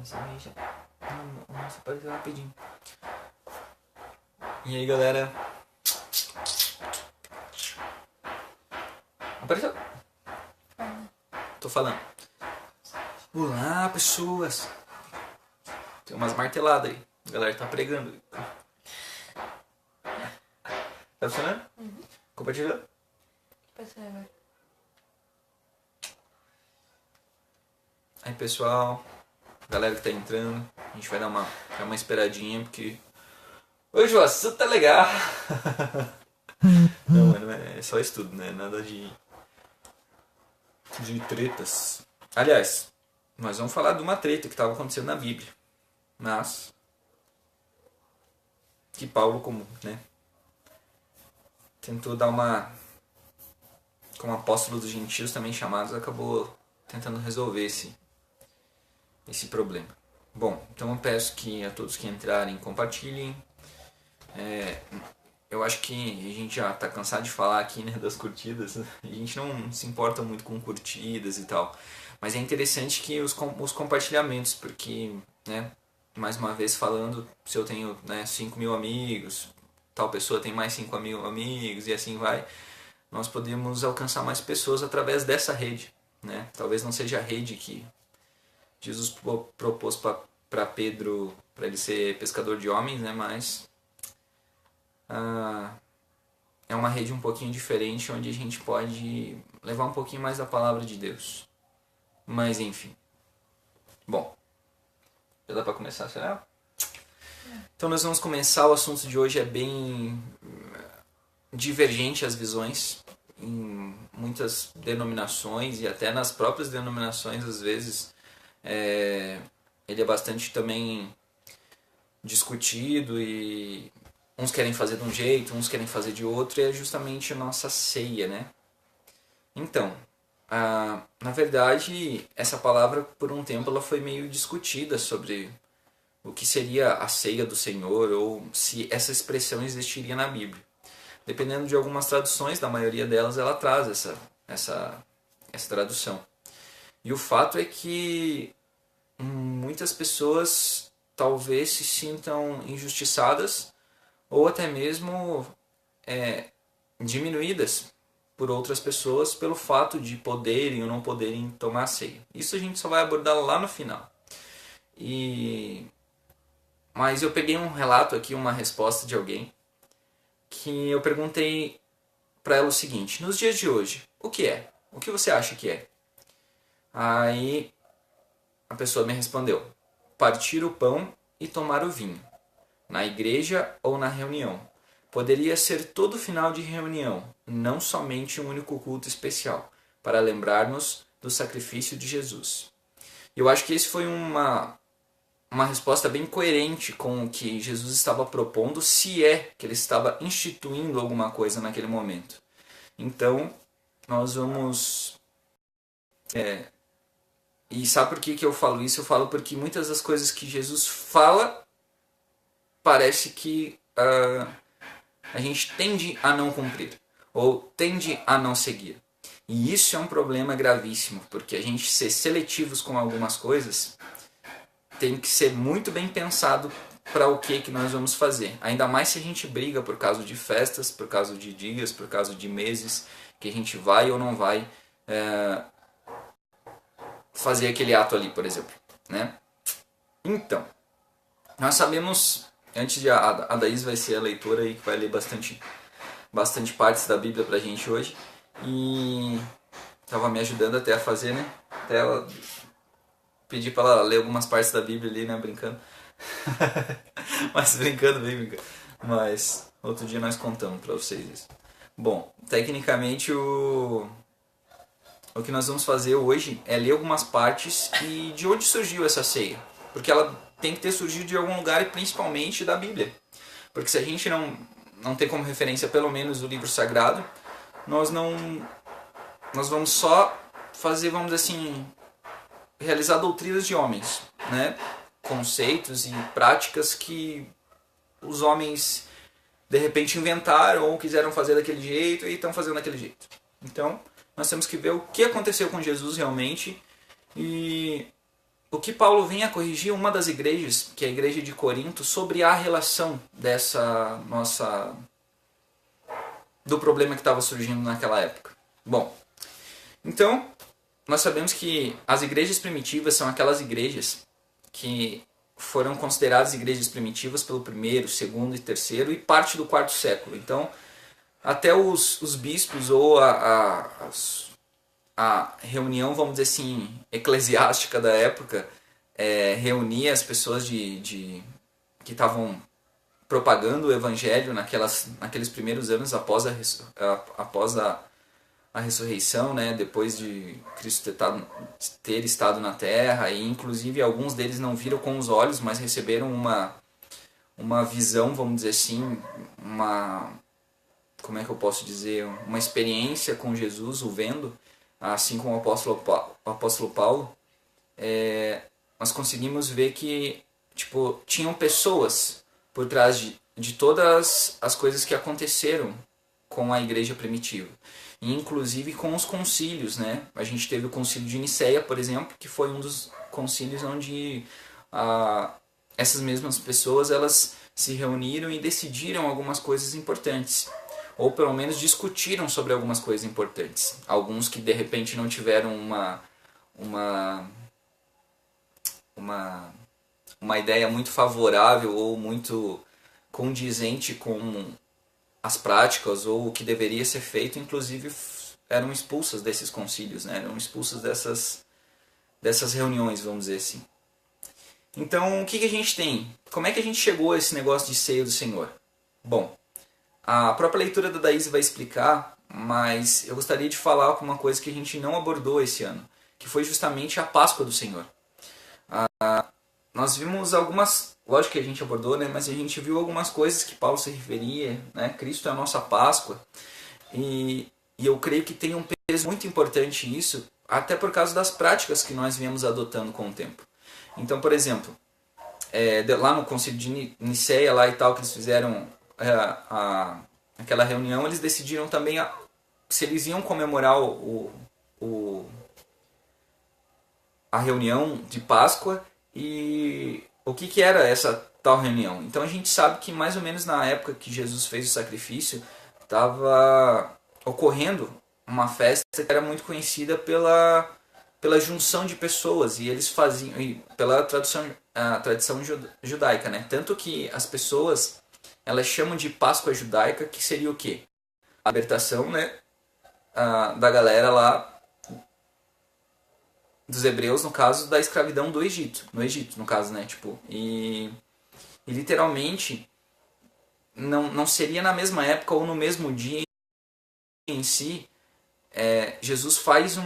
cerveja. Nossa, apareceu rapidinho. E aí, galera? Apareceu? Tô falando. Olá, pessoas. Tem umas marteladas aí. A galera tá pregando. Tá funcionando? Uhum. Compartilhando? Passei agora. Aí, pessoal. Galera que tá entrando. A gente vai dar uma esperadinha, porque hoje o assunto tá legal. Não, mano, é só estudo, né? Nada de tretas. Aliás, nós vamos falar de uma treta que estava acontecendo na Bíblia. Mas que Paulo, como, né, tentou dar uma, como apóstolo dos gentios também chamados, acabou tentando resolver esse problema. Bom, então eu peço que a todos que entrarem compartilhem. Eu acho que a gente já tá cansado de falar aqui, né, das curtidas. A gente não se importa muito com curtidas e tal. Mas é interessante que os compartilhamentos, porque, né, mais uma vez falando, se eu tenho, né, 5 mil amigos, tal pessoa tem mais 5 mil amigos e assim vai, nós podemos alcançar mais pessoas através dessa rede, né? Talvez não seja a rede que Jesus propôs para Pedro, para ele ser pescador de homens, né, mas é uma rede um pouquinho diferente, onde a gente pode levar um pouquinho mais da palavra de Deus. Mas enfim. Bom, já dá para começar, será? Então nós vamos começar. O assunto de hoje é bem divergente as visões em muitas denominações e até nas próprias denominações às vezes ele é bastante também discutido e uns querem fazer de um jeito, uns querem fazer de outro, e é justamente a nossa ceia, né? Então, na verdade, essa palavra por um tempo ela foi meio discutida sobre o que seria a ceia do Senhor ou se essa expressão existiria na Bíblia. Dependendo de algumas traduções, da maioria delas ela traz essa tradução. E o fato é que muitas pessoas talvez se sintam injustiçadas ou até mesmo diminuídas por outras pessoas pelo fato de poderem ou não poderem tomar a ceia. Isso a gente só vai abordar lá no final. Mas eu peguei um relato aqui, uma resposta de alguém, que eu perguntei para ela o seguinte: nos dias de hoje, o que é? O que você acha que é? Aí a pessoa me respondeu: partir o pão e tomar o vinho, na igreja ou na reunião. Poderia ser todo final de reunião, não somente um único culto especial, para lembrarmos do sacrifício de Jesus. Eu acho que esse foi uma resposta bem coerente com o que Jesus estava propondo, se é que ele estava instituindo alguma coisa naquele momento. Então, nós vamos... E sabe por que eu falo isso? Eu falo porque muitas das coisas que Jesus fala, parece que a gente tende a não cumprir, ou tende a não seguir. E isso é um problema gravíssimo, porque a gente ser seletivos com algumas coisas tem que ser muito bem pensado para o que nós vamos fazer. Ainda mais se a gente briga por causa de festas, por causa de dias, por causa de meses, que a gente vai ou não vai fazer aquele ato ali, por exemplo, né? Então, nós sabemos, antes de a Daís vai ser a leitora aí que vai ler bastante partes da Bíblia pra gente hoje, e estava me ajudando até a fazer, né? Até ela pedi para ela ler algumas partes da Bíblia ali, né, brincando. Mas brincando, bem brincando. Mas outro dia nós contamos para vocês isso. Bom, tecnicamente o que nós vamos fazer hoje é ler algumas partes e de onde surgiu essa ceia. Porque ela tem que ter surgido de algum lugar e principalmente da Bíblia. Porque se a gente não tem como referência pelo menos o livro sagrado, nós vamos só fazer, vamos dizer assim, realizar doutrinas de homens, né? Conceitos e práticas que os homens de repente inventaram ou quiseram fazer daquele jeito e estão fazendo daquele jeito. Então, nós temos que ver o que aconteceu com Jesus realmente e o que Paulo vem a corrigir uma das igrejas, que é a igreja de Corinto, sobre a relação dessa nossa do problema que estava surgindo naquela época. Bom, então nós sabemos que as igrejas primitivas são aquelas igrejas que foram consideradas igrejas primitivas pelo primeiro, segundo e terceiro e parte do quarto século. Então, até os bispos ou a reunião, vamos dizer assim, eclesiástica da época, reunia as pessoas que estavam propagando o evangelho naqueles primeiros anos após a ressurreição, né, depois de Cristo ter estado na terra, e inclusive alguns deles não viram com os olhos, mas receberam uma visão, vamos dizer assim, como é que eu posso dizer, uma experiência com Jesus, o vendo, assim como o apóstolo Paulo. Nós conseguimos ver que tinham pessoas por trás de todas as coisas que aconteceram com a igreja primitiva. E inclusive com os concílios, né? A gente teve o concílio de Nicéia, por exemplo, que foi um dos concílios onde essas mesmas pessoas elas se reuniram e decidiram algumas coisas importantes. Ou pelo menos discutiram sobre algumas coisas importantes. Alguns que de repente não tiveram uma ideia muito favorável ou muito condizente com as práticas ou o que deveria ser feito, inclusive eram expulsas desses concílios, né? Eram expulsas dessas reuniões, vamos dizer assim. Então, o que a gente tem? Como é que a gente chegou a esse negócio de ceia do Senhor? Bom, a própria leitura da Daísa vai explicar, mas eu gostaria de falar alguma coisa que a gente não abordou esse ano, que foi justamente a Páscoa do Senhor. Nós vimos algumas, lógico que a gente abordou, né, mas a gente viu algumas coisas que Paulo se referia, né, Cristo é a nossa Páscoa, e eu creio que tem um peso muito importante isso, até por causa das práticas que nós viemos adotando com o tempo. Então, por exemplo, lá no concílio de Nicéia lá e tal, que eles fizeram aquela reunião, eles decidiram também se eles iam comemorar a reunião de Páscoa e o que era essa tal reunião. Então a gente sabe que mais ou menos na época que Jesus fez o sacrifício, estava ocorrendo uma festa que era muito conhecida pela junção de pessoas, e eles faziam pela tradição judaica, né? Tanto que as pessoas elas chamam de Páscoa judaica, que seria o quê? A libertação, né, da galera lá dos hebreus, no caso da escravidão no Egito, no caso, né, e literalmente não seria na mesma época ou no mesmo dia em si. Jesus faz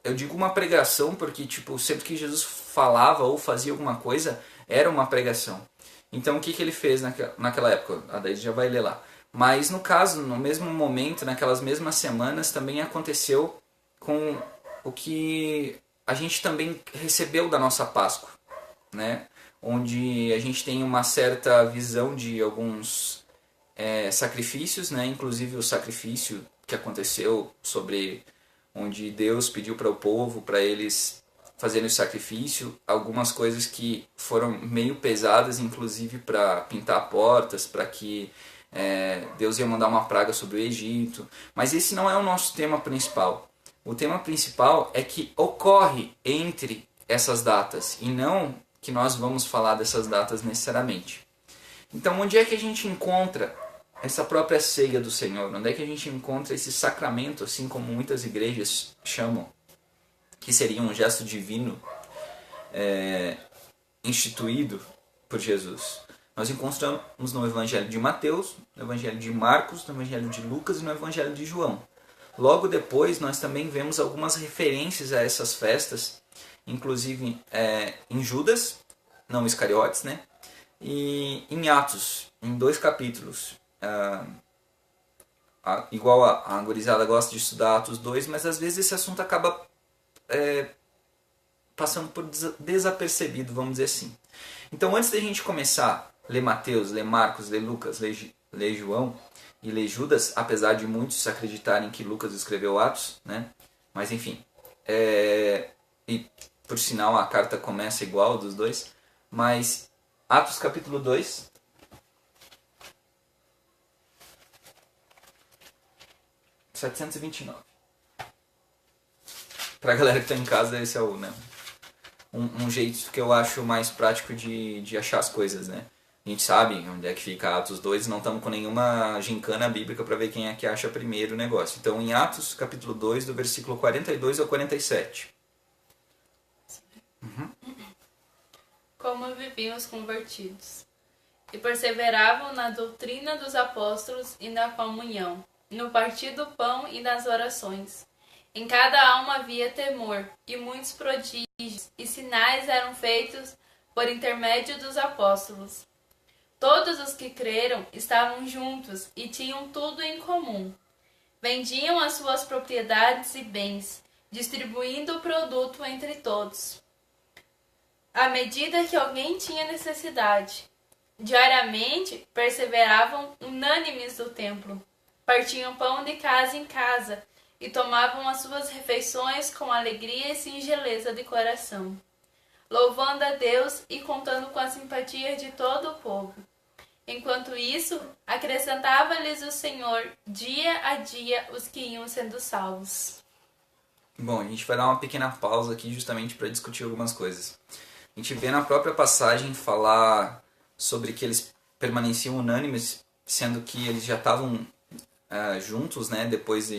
eu digo uma pregação porque sempre que Jesus falava ou fazia alguma coisa era uma pregação. Então o que ele fez naquela época? A Daí já vai ler lá. Mas no caso, no mesmo momento, naquelas mesmas semanas, também aconteceu com o que a gente também recebeu da nossa Páscoa, né? Onde a gente tem uma certa visão de alguns sacrifícios, né? Inclusive o sacrifício que aconteceu onde Deus pediu para o povo, para eles fazerem o sacrifício, algumas coisas que foram meio pesadas, inclusive para pintar portas, para que Deus ia mandar uma praga sobre o Egito. Mas esse não é o nosso tema principal. O tema principal é que ocorre entre essas datas, e não que nós vamos falar dessas datas necessariamente. Então, onde é que a gente encontra essa própria ceia do Senhor? Onde é que a gente encontra esse sacramento, assim como muitas igrejas chamam, que seria um gesto divino instituído por Jesus? Nós encontramos no Evangelho de Mateus, no Evangelho de Marcos, no Evangelho de Lucas e no Evangelho de João. Logo depois, nós também vemos algumas referências a essas festas, inclusive em Judas, não Iscariotes, né? E em Atos, em 2 capítulos. Igual a gurizada gosta de estudar Atos 2, mas às vezes esse assunto acaba passando por desapercebido, vamos dizer assim. Então, antes da gente começar a ler Mateus, ler Marcos, ler Lucas, ler João e ler Judas, apesar de muitos acreditarem que Lucas escreveu Atos, né? Mas enfim, e por sinal a carta começa igual dos dois, mas Atos capítulo 2, 729. Pra galera que tá em casa, esse é o, né, um jeito que eu acho mais prático de achar as coisas, né? A gente sabe onde é que fica Atos 2, não estamos com nenhuma gincana bíblica para ver quem é que acha primeiro o negócio. Então, em Atos, capítulo 2, do versículo 42 ao 47. Como viviam os convertidos. E perseveravam na doutrina dos apóstolos e na comunhão, no partir do pão e nas orações. Em cada alma havia temor, e muitos prodígios e sinais eram feitos por intermédio dos apóstolos. Todos os que creram estavam juntos e tinham tudo em comum. Vendiam as suas propriedades e bens, distribuindo o produto entre todos, à medida que alguém tinha necessidade. Diariamente perseveravam unânimes no templo, partiam pão de casa em casa e tomavam as suas refeições com alegria e singeleza de coração, louvando a Deus e contando com a simpatia de todo o povo. Enquanto isso, acrescentava-lhes o Senhor dia a dia os que iam sendo salvos. Bom, a gente vai dar uma pequena pausa aqui justamente para discutir algumas coisas. A gente vê na própria passagem falar sobre que eles permaneciam unânimes, sendo que eles já estavam juntos, né, depois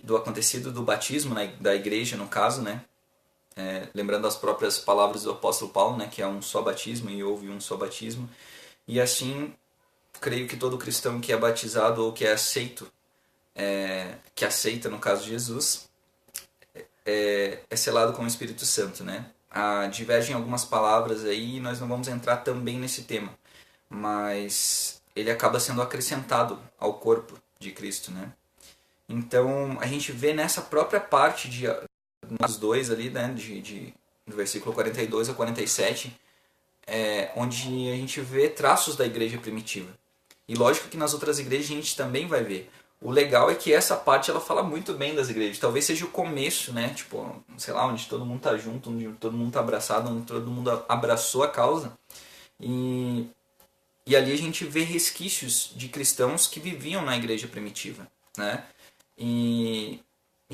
do acontecido do batismo da igreja, no caso, né, lembrando as próprias palavras do apóstolo Paulo, né, que é um só batismo e houve um só batismo. E assim, creio que todo cristão que é batizado ou que é aceito, que aceita, no caso de Jesus, é selado com o Espírito Santo, né? Divergem algumas palavras aí e nós não vamos entrar também nesse tema, mas ele acaba sendo acrescentado ao corpo de Cristo, né? Então, a gente vê nessa própria parte dos dois ali, né, do versículo 42 a 47, onde a gente vê traços da igreja primitiva. E lógico que nas outras igrejas a gente também vai ver. O legal é que essa parte ela fala muito bem das igrejas. Talvez seja o começo, né? Tipo, sei lá, onde todo mundo tá junto, onde todo mundo tá abraçado, onde todo mundo abraçou a causa. E ali a gente vê resquícios de cristãos que viviam na igreja primitiva, né? E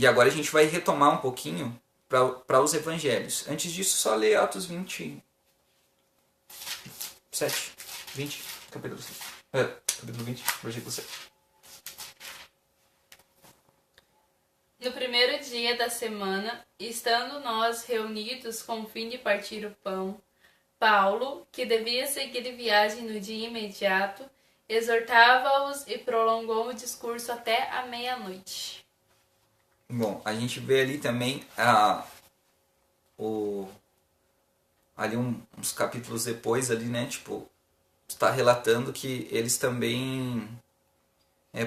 agora a gente vai retomar um pouquinho para os evangelhos. Antes disso, só ler Atos 27, 20, capítulo 7. Capítulo 20, versículo 7. No primeiro dia da semana, estando nós reunidos com o fim de partir o pão, Paulo, que devia seguir viagem no dia imediato, exortava-os e prolongou o discurso até a meia-noite. Bom, a gente vê ali também ali uns capítulos depois ali, né, tipo, está relatando que eles também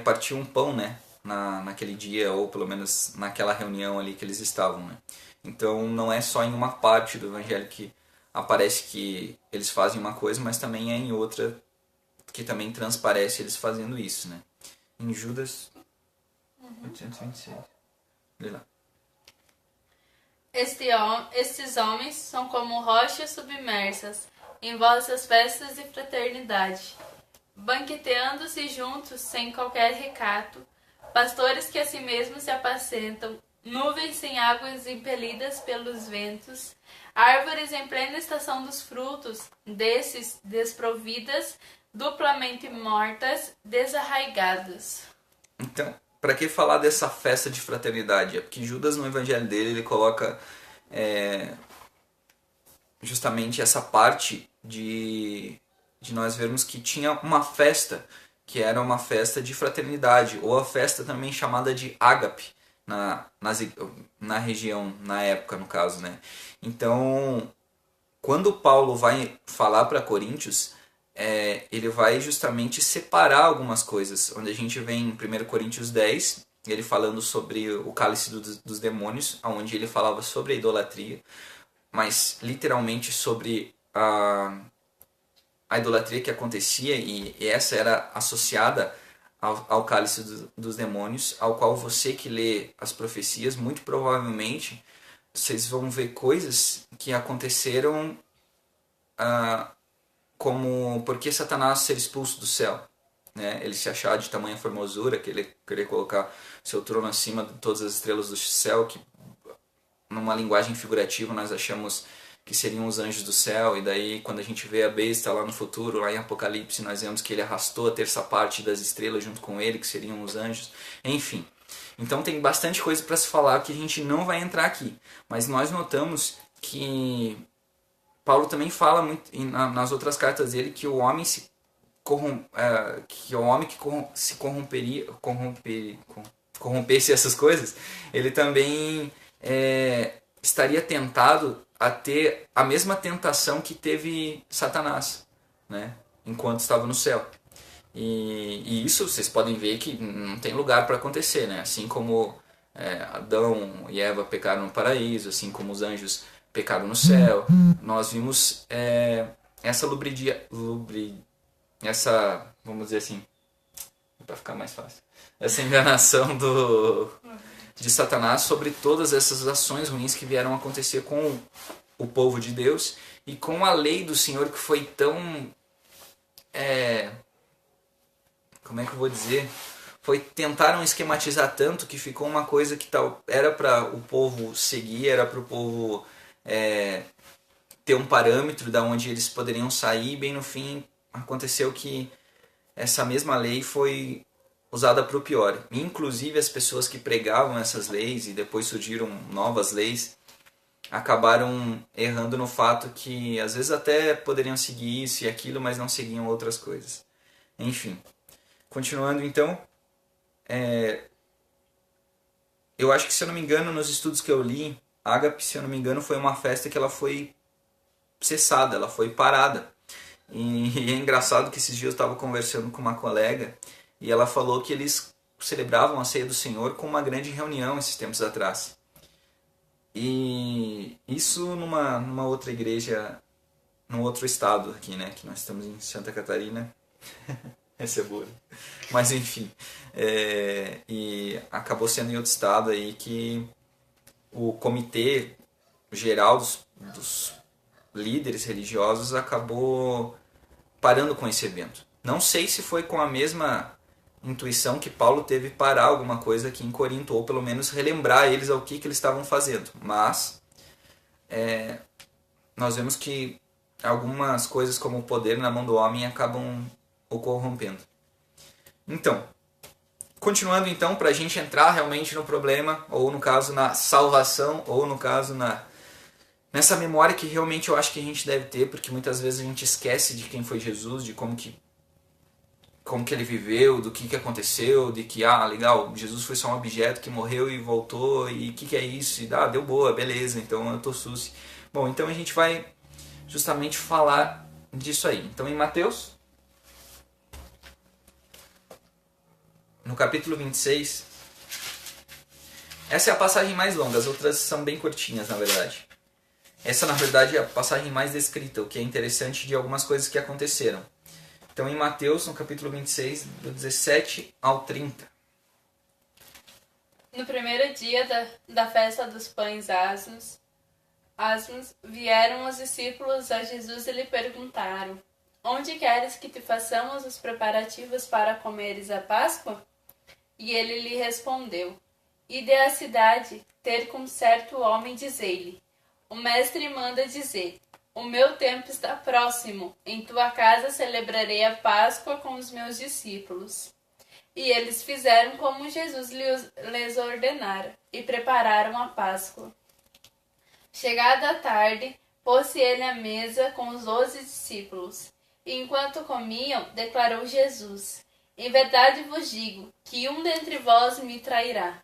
partiam um pão, né, naquele dia, ou pelo menos naquela reunião ali que eles estavam, né. Então não é só em uma parte do evangelho que aparece que eles fazem uma coisa, mas também é em outra que também transparece eles fazendo isso, né. Em Judas 826. Lê lá. Estes homens são como rochas submersas em vossas festas de fraternidade, banqueteando-se juntos sem qualquer recato, pastores que a si mesmos se apacentam, nuvens sem águas impelidas pelos ventos, árvores em plena estação dos frutos, desses desprovidas, duplamente mortas, desarraigadas. Então, para que falar dessa festa de fraternidade? É porque Judas, no evangelho dele, ele coloca justamente essa parte de nós vermos que tinha uma festa, que era uma festa de fraternidade, ou a festa também chamada de ágape, na região, na época, no caso, né? Então, quando Paulo vai falar para Coríntios, ele vai justamente separar algumas coisas, onde a gente vê em 1 Coríntios 10, ele falando sobre o cálice dos demônios, onde ele falava sobre a idolatria, mas literalmente sobre a idolatria que acontecia, e essa era associada ao cálice dos demônios, ao qual você que lê as profecias, muito provavelmente vocês vão ver coisas que aconteceram como por que Satanás ser expulso do céu, né? Ele se achar de tamanha formosura, que ele querer colocar seu trono acima de todas as estrelas do céu, que numa linguagem figurativa nós achamos que seriam os anjos do céu, e daí quando a gente vê a besta lá no futuro, lá em Apocalipse, nós vemos que ele arrastou a terça parte das estrelas junto com ele, que seriam os anjos, enfim. Então tem bastante coisa para se falar que a gente não vai entrar aqui, mas nós notamos que Paulo também fala muito nas outras cartas dele que o homem se corrompesse essas coisas, ele também estaria tentado a ter a mesma tentação que teve Satanás, né, enquanto estava no céu. E isso vocês podem ver que não tem lugar para acontecer, né? Assim como Adão e Eva pecaram no paraíso, assim como os anjos pecaram no céu, nós vimos essa, vamos dizer assim, para ficar mais fácil, essa enganação de Satanás sobre todas essas ações ruins que vieram acontecer com o povo de Deus e com a lei do Senhor que foi tão... como é que eu vou dizer? Tentaram esquematizar tanto que ficou uma coisa que era para o povo seguir, era para o povo ter um parâmetro da onde eles poderiam sair, e bem no fim aconteceu que essa mesma lei foi usada para o pior. Inclusive as pessoas que pregavam essas leis e depois surgiram novas leis acabaram errando no fato que às vezes até poderiam seguir isso e aquilo, mas não seguiam outras coisas. Enfim, continuando então, eu acho que, se eu não me engano, nos estudos que eu li, Ágape, se eu não me engano, foi uma festa que ela foi cessada, ela foi parada. E é engraçado que esses dias eu estava conversando com uma colega e ela falou que eles celebravam a ceia do Senhor com uma grande reunião esses tempos atrás. E isso numa outra igreja, num outro estado aqui, né? Que nós estamos em Santa Catarina. Esse é burro. Mas enfim. E acabou sendo em outro estado aí que o comitê geral dos líderes religiosos acabou parando com esse evento. Não sei se foi com a mesma intuição que Paulo teve parar alguma coisa aqui em Corinto, ou pelo menos relembrar eles ao que eles estavam fazendo. Mas nós vemos que algumas coisas como o poder na mão do homem acabam o corrompendo. Então, continuando então, para a gente entrar realmente no problema, ou no caso na salvação, ou no caso nessa memória que realmente eu acho que a gente deve ter, porque muitas vezes a gente esquece de quem foi Jesus, de como que ele viveu, do que aconteceu, de que, legal, Jesus foi só um objeto que morreu e voltou, e o que é isso? E deu boa, beleza, então eu tô suci. Bom, então a gente vai justamente falar disso aí. Então em Mateus, no capítulo 26, essa é a passagem mais longa, as outras são bem curtinhas, na verdade. Essa, na verdade, é a passagem mais descrita, o que é interessante de algumas coisas que aconteceram. Então, em Mateus, no capítulo 26, do 17 ao 30. No primeiro dia da festa dos pães asmos, vieram os discípulos a Jesus e lhe perguntaram: Onde queres que te façamos os preparativos para comeres a Páscoa? E ele lhe respondeu: Ide à cidade, ter com certo homem, dizei-lhe: O mestre manda dizer: O meu tempo está próximo, em tua casa celebrarei a Páscoa com os meus discípulos. E eles fizeram como Jesus lhes ordenara, e prepararam a Páscoa. Chegada a tarde, pôs-se ele à mesa com os 12 discípulos. E enquanto comiam, declarou Jesus: Em verdade vos digo, que um dentre vós me trairá.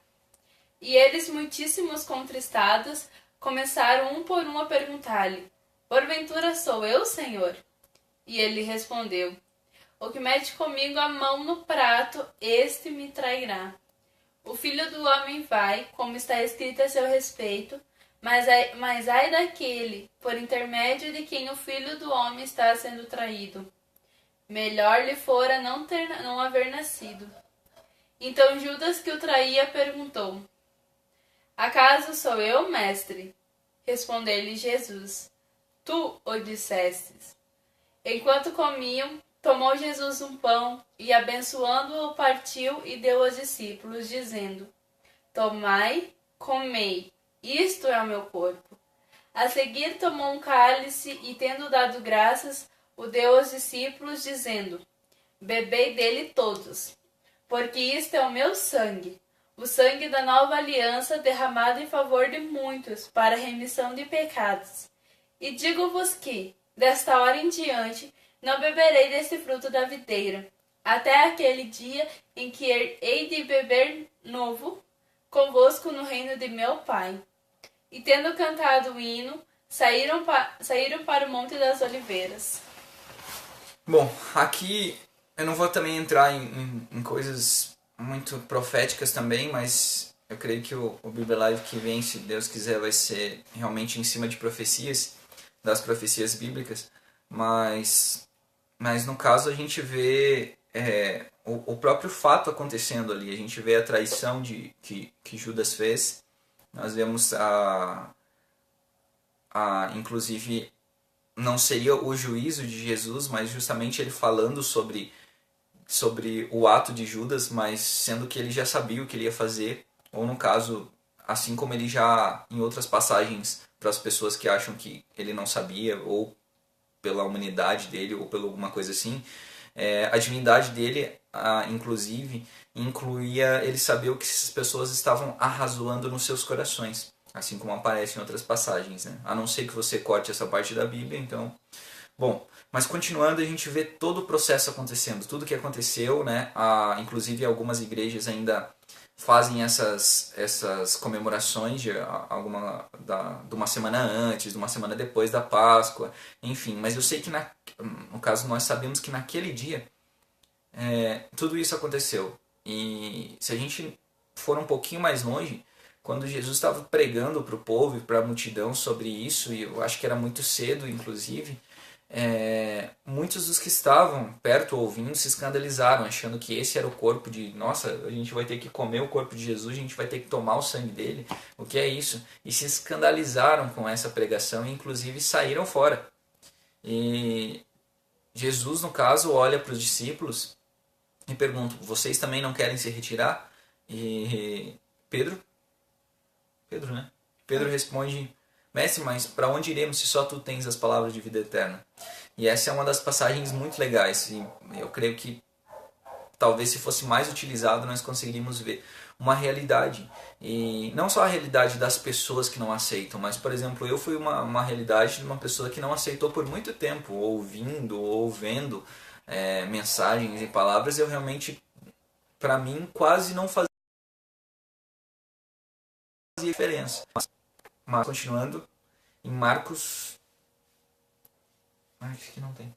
E eles, muitíssimos contristados, começaram um por um a perguntar-lhe: Porventura sou eu, Senhor? E ele respondeu: O que mete comigo a mão no prato, este me trairá. O Filho do Homem vai, como está escrito a seu respeito, mas ai daquele, por intermédio de quem o Filho do Homem está sendo traído. Melhor lhe fora não haver nascido. Então Judas, que o traía, perguntou: Acaso sou eu, mestre? Respondeu-lhe Jesus: Tu o dissestes. Enquanto comiam, tomou Jesus um pão e, abençoando-o, partiu e deu aos discípulos, dizendo: Tomai, comei, isto é o meu corpo. A seguir tomou um cálice e, tendo dado graças, o deu aos discípulos, dizendo: Bebei dele todos, porque isto é o meu sangue, o sangue da nova aliança derramado em favor de muitos para a remissão de pecados. E digo-vos que, desta hora em diante, não beberei deste fruto da videira, até aquele dia em que hei de beber novo convosco no reino de meu Pai. E tendo cantado o hino, saíram para o Monte das Oliveiras. Bom, aqui eu não vou também entrar em coisas muito proféticas também, mas eu creio que o Bíblia Live que vem, se Deus quiser, vai ser realmente em cima de profecias, das profecias bíblicas, mas no caso a gente vê o próprio fato acontecendo ali, a gente vê a traição que Judas fez, nós vemos inclusive, não seria o juízo de Jesus, mas justamente ele falando sobre o ato de Judas, mas sendo que ele já sabia o que ele ia fazer, ou no caso, assim como ele já, em outras passagens, para as pessoas que acham que ele não sabia, ou pela humanidade dele, ou pela alguma coisa assim, a divindade dele, inclusive, incluía ele saber o que essas pessoas estavam arrazoando nos seus corações, assim como aparece em outras passagens, né? A não ser que você corte essa parte da Bíblia, então... Bom, mas continuando, a gente vê todo o processo acontecendo, tudo que aconteceu, né? Inclusive algumas igrejas ainda fazem essas comemorações de uma semana antes, de uma semana depois da Páscoa, enfim. Mas eu sei que, no caso, nós sabemos que naquele dia tudo isso aconteceu. E se a gente for um pouquinho mais longe, quando Jesus estava pregando para o povo e para a multidão sobre isso, e eu acho que era muito cedo, inclusive... muitos dos que estavam perto ouvindo se escandalizaram, achando que esse era o corpo de... Nossa, a gente vai ter que comer o corpo de Jesus, a gente vai ter que tomar o sangue dele, o que é isso? E se escandalizaram com essa pregação e inclusive saíram fora. E Jesus, no caso, olha para os discípulos e pergunta: vocês também não querem se retirar? E Pedro, né? Pedro responde: Mestre, mas para onde iremos se só tu tens as palavras de vida eterna? E essa é uma das passagens muito legais. E eu creio que talvez se fosse mais utilizado nós conseguiríamos ver uma realidade. E não só a realidade das pessoas que não aceitam, mas, por exemplo, eu fui uma realidade de uma pessoa que não aceitou por muito tempo, ouvindo ou vendo mensagens e palavras. Eu realmente, para mim, quase não fazia diferença. Mas continuando, em Marcos... Acho que não tem.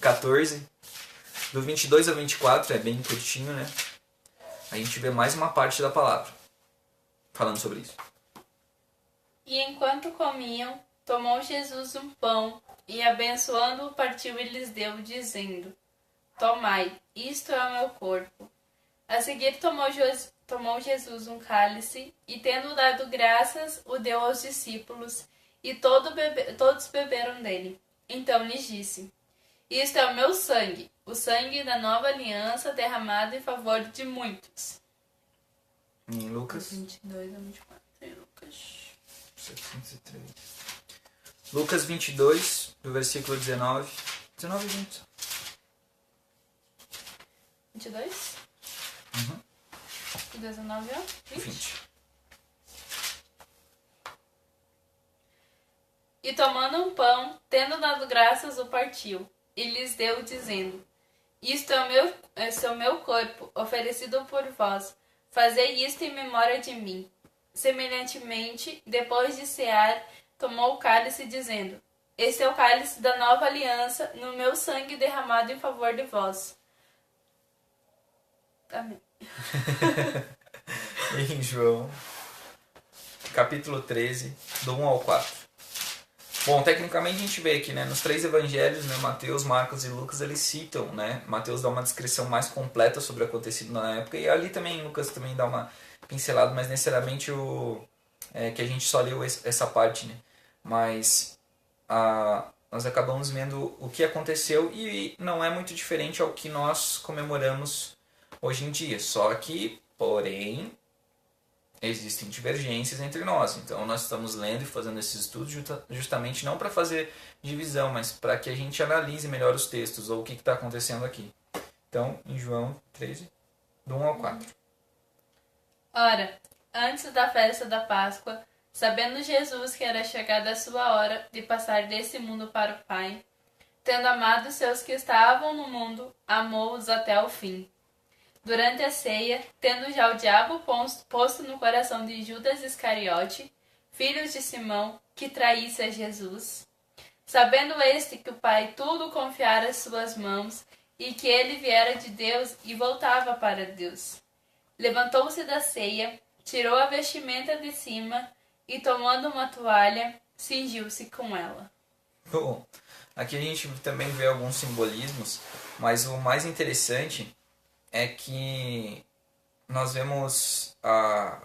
14, do 22 ao 24, é bem curtinho, né? A gente vê mais uma parte da palavra falando sobre isso. E enquanto comiam, tomou Jesus um pão e, abençoando-o, partiu e lhes deu, dizendo: Tomai, isto é o meu corpo. A seguir tomou Jesus um cálice e, tendo dado graças, o deu aos discípulos, e todos beberam dele. Então lhes disse: Isto é o meu sangue, o sangue da nova aliança derramado em favor de muitos. Em Lucas 22 a 24. Em Lucas 703. Lucas 22, do versículo 19 e 20. 22? Uhum. 19 a 20. E tomando um pão, tendo dado graças, o partiu, e lhes deu, dizendo: Isto é o meu corpo, oferecido por vós. Fazei isto em memória de mim. Semelhantemente, depois de cear, tomou o cálice, dizendo: Este é o cálice da nova aliança, no meu sangue derramado em favor de vós. Amém. Em João, capítulo 13, do 1 ao 4. Bom, tecnicamente a gente vê aqui, né, nos três evangelhos, né, Mateus, Marcos e Lucas, eles citam, né, Mateus dá uma descrição mais completa sobre o acontecido na época, e ali também Lucas também dá uma pincelada, mas necessariamente que a gente só leu essa parte, né? Mas nós acabamos vendo o que aconteceu e não é muito diferente ao que nós comemoramos hoje em dia. Só que, porém, existem divergências entre nós. Então nós estamos lendo e fazendo esses estudos justamente não para fazer divisão, mas para que a gente analise melhor os textos ou o que está acontecendo aqui. Então, em João 13, do 1 ao 4. Ora, antes da festa da Páscoa, sabendo Jesus que era chegada a sua hora de passar desse mundo para o Pai, tendo amado os seus que estavam no mundo, amou-os até o fim. Durante a ceia, tendo já o diabo posto no coração de Judas Iscariote, filho de Simão, que traísse a Jesus, sabendo este que o Pai tudo confiara às suas mãos, e que ele viera de Deus e voltava para Deus, levantou-se da ceia, tirou a vestimenta de cima e, tomando uma toalha, cingiu-se com ela. Bom, aqui a gente também vê alguns simbolismos, mas o mais interessante é que nós vemos,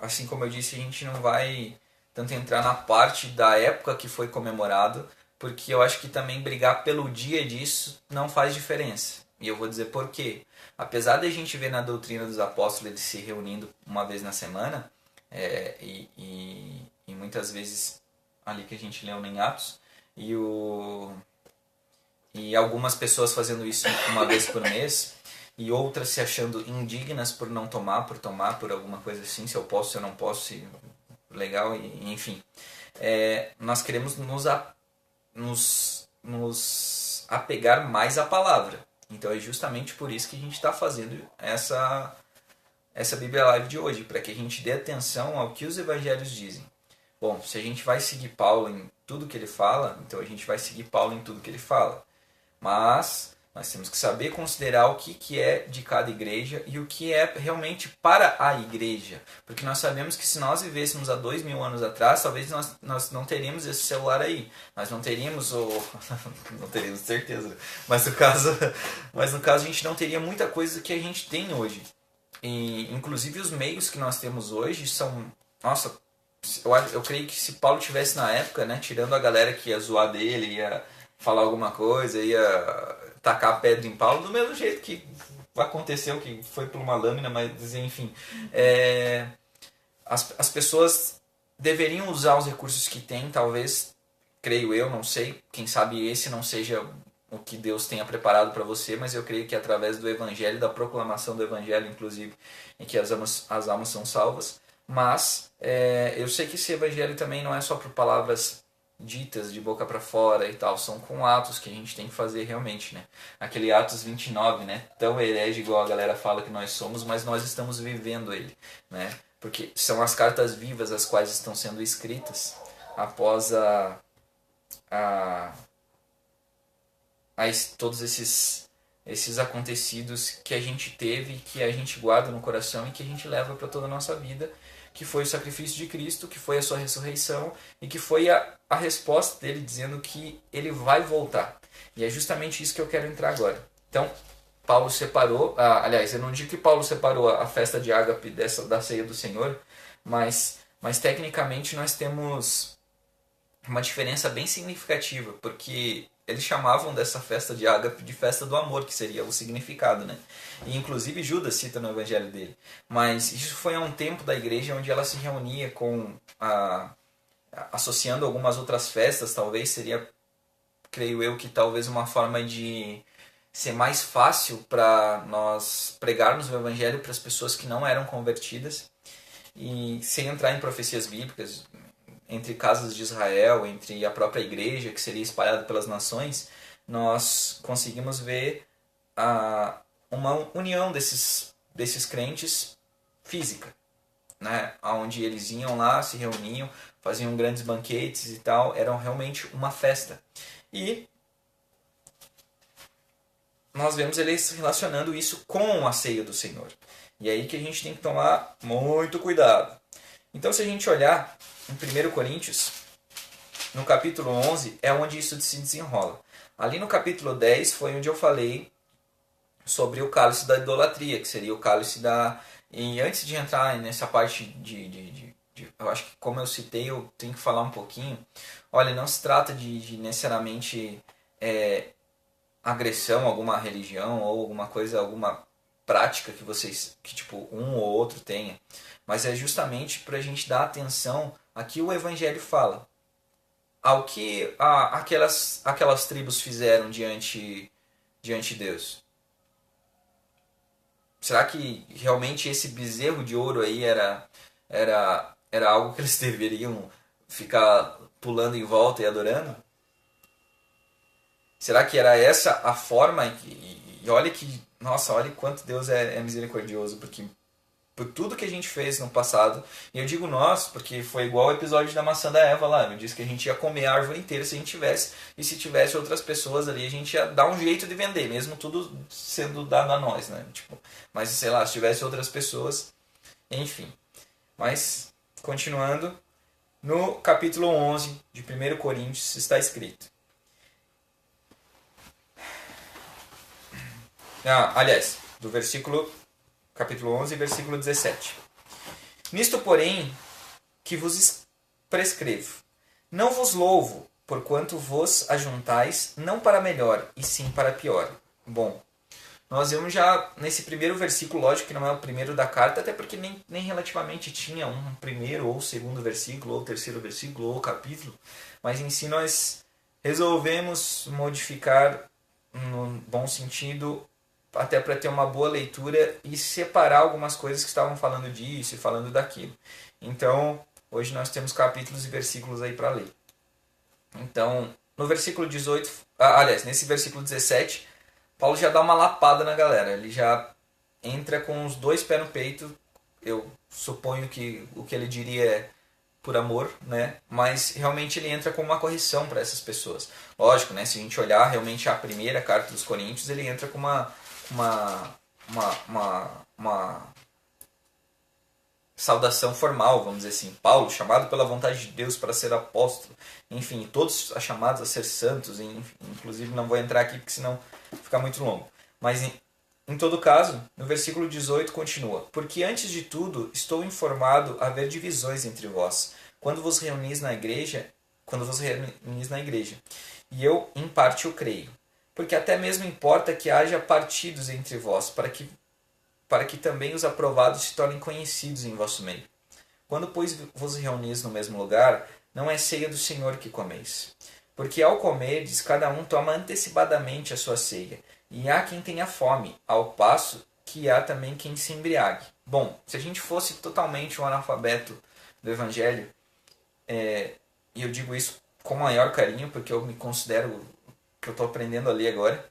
assim como eu disse, a gente não vai tanto entrar na parte da época que foi comemorado, porque eu acho que também brigar pelo dia disso não faz diferença. E eu vou dizer por quê. Apesar de a gente ver na doutrina dos apóstolos eles se reunindo uma vez na semana, e muitas vezes ali que a gente leu em Atos, e algumas pessoas fazendo isso uma vez por mês, e outras se achando indignas por não tomar, por alguma coisa assim, se eu posso, se eu não posso, se legal, enfim. Nós queremos nos apegar mais à palavra. Então é justamente por isso que a gente está fazendo essa Bíblia Live de hoje, para que a gente dê atenção ao que os evangelhos dizem. Bom, se a gente vai seguir Paulo em tudo que ele fala, então a gente vai seguir Paulo em tudo que ele fala. Mas nós temos que saber considerar o que é de cada igreja e o que é realmente para a igreja. Porque nós sabemos que se nós vivêssemos há 2000 anos atrás, talvez nós não teríamos esse celular aí. Nós não teríamos não teríamos certeza. Mas no caso a gente não teria muita coisa que a gente tem hoje. E inclusive os meios que nós temos hoje são... Nossa, eu creio que se Paulo tivesse na época, né, tirando a galera que ia zoar dele, ia falar alguma coisa, ia tacar pedra em Paulo, do mesmo jeito que aconteceu, que foi por uma lâmina, mas enfim. As pessoas deveriam usar os recursos que têm, talvez, creio eu, não sei, quem sabe esse não seja o que Deus tenha preparado para você, mas eu creio que através do Evangelho, da proclamação do Evangelho, inclusive, em que as almas são salvas. Mas eu sei que esse Evangelho também não é só por palavras ditas de boca para fora e tal, são com atos que a gente tem que fazer realmente, né? Aquele Atos 29, né? Tão herege igual a galera fala que nós somos, mas nós estamos vivendo ele, né? Porque são as cartas vivas as quais estão sendo escritas após todos esses acontecidos que a gente teve, que a gente guarda no coração e que a gente leva para toda a nossa vida, que foi o sacrifício de Cristo, que foi a sua ressurreição e que foi a resposta dele dizendo que ele vai voltar. E é justamente isso que eu quero entrar agora. Então, Paulo separou, aliás, eu não digo que Paulo separou a festa de ágape da ceia do Senhor, mas tecnicamente nós temos uma diferença bem significativa, porque eles chamavam dessa festa de ágape de festa do amor, que seria o significado, né? E inclusive Judas cita no evangelho dele. Mas isso foi há um tempo da igreja onde ela se reunia associando algumas outras festas, talvez seria, creio eu, que talvez uma forma de ser mais fácil para nós pregarmos o evangelho para as pessoas que não eram convertidas, e sem entrar em profecias bíblicas, entre casas de Israel, entre a própria igreja que seria espalhada pelas nações, nós conseguimos ver uma união desses crentes física, né? Onde eles iam lá, se reuniam, faziam grandes banquetes e tal, eram realmente uma festa. E nós vemos eles relacionando isso com a ceia do Senhor. E é aí que a gente tem que tomar muito cuidado. Então, se a gente olhar em 1 Coríntios, no capítulo 11, é onde isso se desenrola. Ali no capítulo 10 foi onde eu falei sobre o cálice da idolatria, que seria o cálice da... E antes de entrar nessa parte de eu acho que como eu citei, eu tenho que falar um pouquinho. Olha, não se trata de necessariamente agressão a alguma religião ou alguma coisa, alguma prática que vocês, que tipo um ou outro tenha, mas é justamente para a gente dar atenção a que o Evangelho fala, ao que aquelas tribos fizeram diante de Deus. Será que realmente esse bezerro de ouro aí era algo que eles deveriam ficar pulando em volta e adorando? Será que era essa a forma? E olha que, nossa, olha quanto Deus é misericordioso, porque por tudo que a gente fez no passado, e eu digo nós, porque foi igual ao episódio da maçã da Eva lá, eu disse que a gente ia comer a árvore inteira se a gente tivesse, e se tivesse outras pessoas ali, a gente ia dar um jeito de vender, mesmo tudo sendo dado a nós, né? Tipo, mas sei lá, se tivesse outras pessoas, enfim. Mas, continuando, no capítulo 11 de 1 Coríntios está escrito. Aliás, do capítulo 11, versículo 17. Nisto, porém, que vos prescrevo, não vos louvo, porquanto vos ajuntais, não para melhor, e sim para pior. Bom, nós vemos já nesse primeiro versículo, lógico que não é o primeiro da carta, até porque nem relativamente tinha um primeiro ou segundo versículo, ou terceiro versículo, ou capítulo, mas em si nós resolvemos modificar, no bom sentido, até para ter uma boa leitura e separar algumas coisas que estavam falando disso e falando daquilo. Então, hoje nós temos capítulos e versículos aí para ler. Então, no versículo 18, nesse versículo 17, Paulo já dá uma lapada na galera. Ele já entra com os dois pés no peito. Eu suponho que o que ele diria é por amor, né? Mas realmente ele entra com uma correção para essas pessoas. Lógico, né? Se a gente olhar realmente a primeira carta dos Coríntios, ele entra com uma saudação formal, vamos dizer assim. Paulo, chamado pela vontade de Deus para ser apóstolo. Enfim, todos chamados a ser santos. Inclusive, não vou entrar aqui porque senão fica muito longo. Mas, em todo caso, no versículo 18 continua. Porque antes de tudo, estou informado haver divisões entre vós, quando vos reunis na igreja. E eu, em parte, o creio. Porque até mesmo importa que haja partidos entre vós, para que também os aprovados se tornem conhecidos em vosso meio. Quando, pois, vos reunis no mesmo lugar, não é ceia do Senhor que comeis. Porque ao comerdes, cada um toma antecipadamente a sua ceia, e há quem tenha fome, ao passo que há também quem se embriague. Bom, se a gente fosse totalmente um analfabeto do Evangelho, e eu digo isso com maior carinho, porque eu me considero que eu estou aprendendo a ler agora.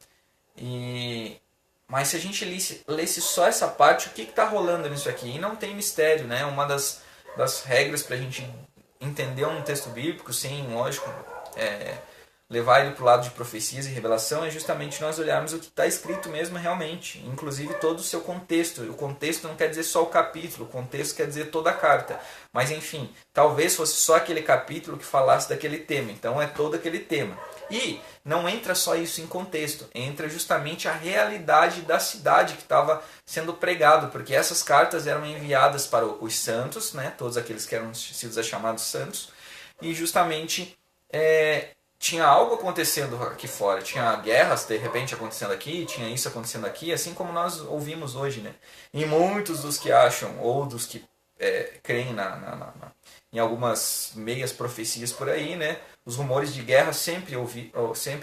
Mas se a gente lesse só essa parte, o que está rolando nisso aqui? E não tem mistério, né? Uma das regras para a gente entender um texto bíblico, sem, lógico, levar ele para o lado de profecias e revelação, é justamente nós olharmos o que está escrito mesmo realmente, inclusive todo o seu contexto. O contexto não quer dizer só o capítulo, o contexto quer dizer toda a carta. Mas enfim, talvez fosse só aquele capítulo que falasse daquele tema, então é todo aquele tema. E não entra só isso em contexto, entra justamente a realidade da cidade que estava sendo pregado, porque essas cartas eram enviadas para os santos, né, todos aqueles que eram sido chamados santos, e justamente tinha algo acontecendo aqui fora, tinha guerras de repente acontecendo aqui, tinha isso acontecendo aqui, assim como nós ouvimos hoje, né? E muitos dos que acham, ou dos que creem em algumas meias profecias por aí, né? Os rumores de guerra sempre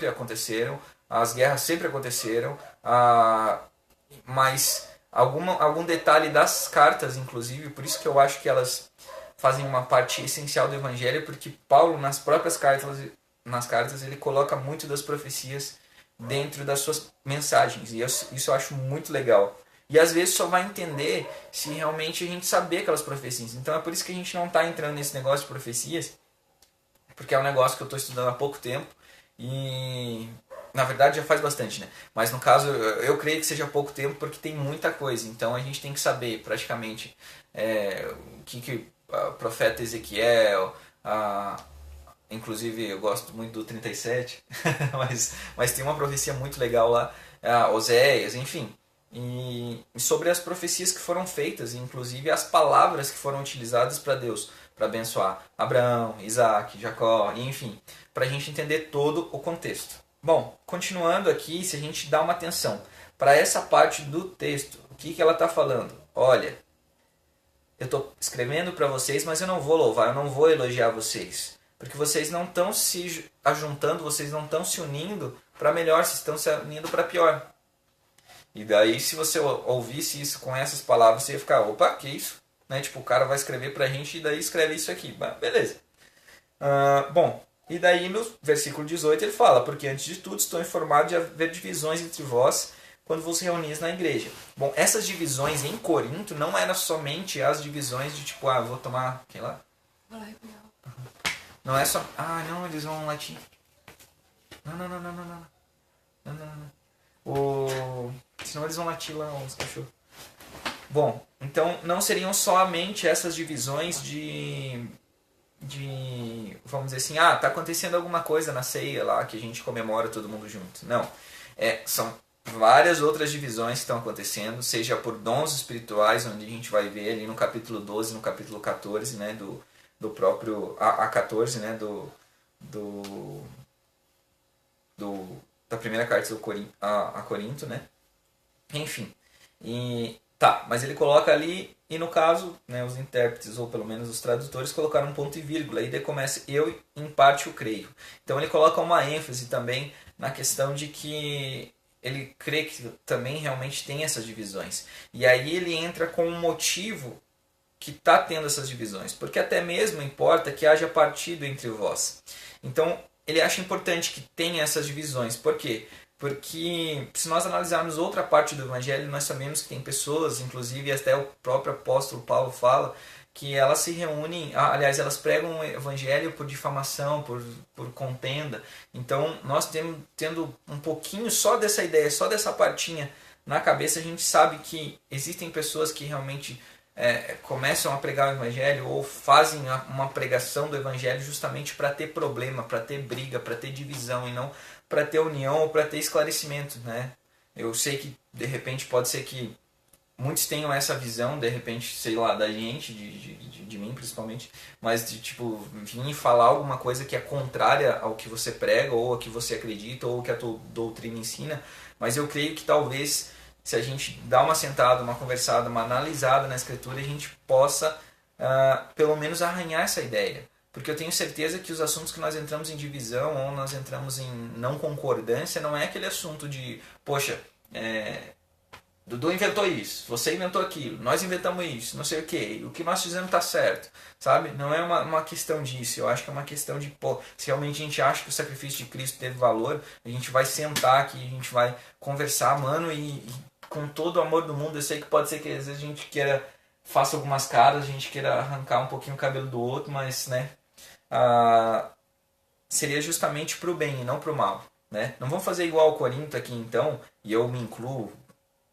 aconteceram, as guerras sempre aconteceram, mas algum detalhe das cartas, inclusive, por isso que eu acho que elas fazem uma parte essencial do Evangelho, porque Paulo, nas próprias cartas, ele coloca muito das profecias dentro das suas mensagens, e isso eu acho muito legal. E às vezes só vai entender se realmente a gente saber aquelas profecias. Então é por isso que a gente não está entrando nesse negócio de profecias, porque é um negócio que eu estou estudando há pouco tempo e na verdade já faz bastante, né? Mas no caso eu creio que seja pouco tempo porque tem muita coisa. Então a gente tem que saber praticamente o que o profeta Ezequiel, inclusive eu gosto muito do 37, mas tem uma profecia muito legal lá, Oséias, enfim. E sobre as profecias que foram feitas, inclusive as palavras que foram utilizadas para Deus para abençoar Abraão, Isaac, Jacó, enfim, para a gente entender todo o contexto. Bom, continuando aqui, se a gente dá uma atenção para essa parte do texto, o que ela está falando? Olha, eu estou escrevendo para vocês, mas eu não vou louvar, eu não vou elogiar vocês, porque vocês não estão se ajuntando, vocês não estão se unindo para melhor, vocês estão se unindo para pior. E daí, se você ouvisse isso com essas palavras, você ia ficar, opa, que isso? Né? Tipo, o cara vai escrever pra gente e daí escreve isso aqui. Beleza. Bom, e daí no versículo 18 ele fala, porque antes de tudo estou informado de haver divisões entre vós quando vos reunis na igreja. Bom, essas divisões em Corinto não eram somente as divisões de tipo, vou tomar, sei lá. Não é só, não, eles vão latir. Não. Senão eles vão latir lá os cachorros. Bom, então não seriam somente essas divisões de vamos dizer assim, tá acontecendo alguma coisa na ceia lá que a gente comemora todo mundo junto. Não, são várias outras divisões que estão acontecendo, seja por dons espirituais, onde a gente vai ver ali no capítulo 12, no capítulo 14, né, do próprio A14, né, da primeira carta a Corinto, né? Enfim. Mas ele coloca ali, e no caso, né, os intérpretes, ou pelo menos os tradutores, colocaram um ponto e vírgula, e daí começa, eu em parte o creio. Então ele coloca uma ênfase também na questão de que ele crê que também realmente tem essas divisões. E aí ele entra com um motivo que está tendo essas divisões, porque até mesmo importa que haja partido entre vós. Então, ele acha importante que tenha essas divisões. Por quê? Porque se nós analisarmos outra parte do Evangelho, nós sabemos que tem pessoas, inclusive até o próprio apóstolo Paulo fala, que elas se reúnem, aliás, elas pregam o Evangelho por difamação, por contenda. Então, nós tendo um pouquinho só dessa ideia, só dessa partinha na cabeça, a gente sabe que existem pessoas que realmente começam a pregar o Evangelho ou fazem uma pregação do Evangelho justamente para ter problema, para ter briga, para ter divisão e não para ter união ou para ter esclarecimento, né? Eu sei que de repente pode ser que muitos tenham essa visão, de repente, sei lá, da gente, de mim principalmente, mas de tipo vir falar alguma coisa que é contrária ao que você prega ou ao que você acredita ou ao que a tua doutrina ensina, mas eu creio que talvez se a gente dá uma sentada, uma conversada, uma analisada na escritura, a gente possa pelo menos arranhar essa ideia. Porque eu tenho certeza que os assuntos que nós entramos em divisão ou nós entramos em não concordância não é aquele assunto de, poxa, Dudu inventou isso, você inventou aquilo, nós inventamos isso, não sei o que nós fizemos está certo, sabe? Não é uma questão disso, eu acho que é uma questão de, se realmente a gente acha que o sacrifício de Cristo teve valor, a gente vai sentar aqui, a gente vai conversar, mano, e com todo o amor do mundo, eu sei que pode ser que às vezes a gente faça algumas caras, a gente queira arrancar um pouquinho o cabelo do outro, mas, né, seria justamente pro bem e não pro mal, né? Não vamos fazer igual ao Corinto aqui então, e eu me incluo,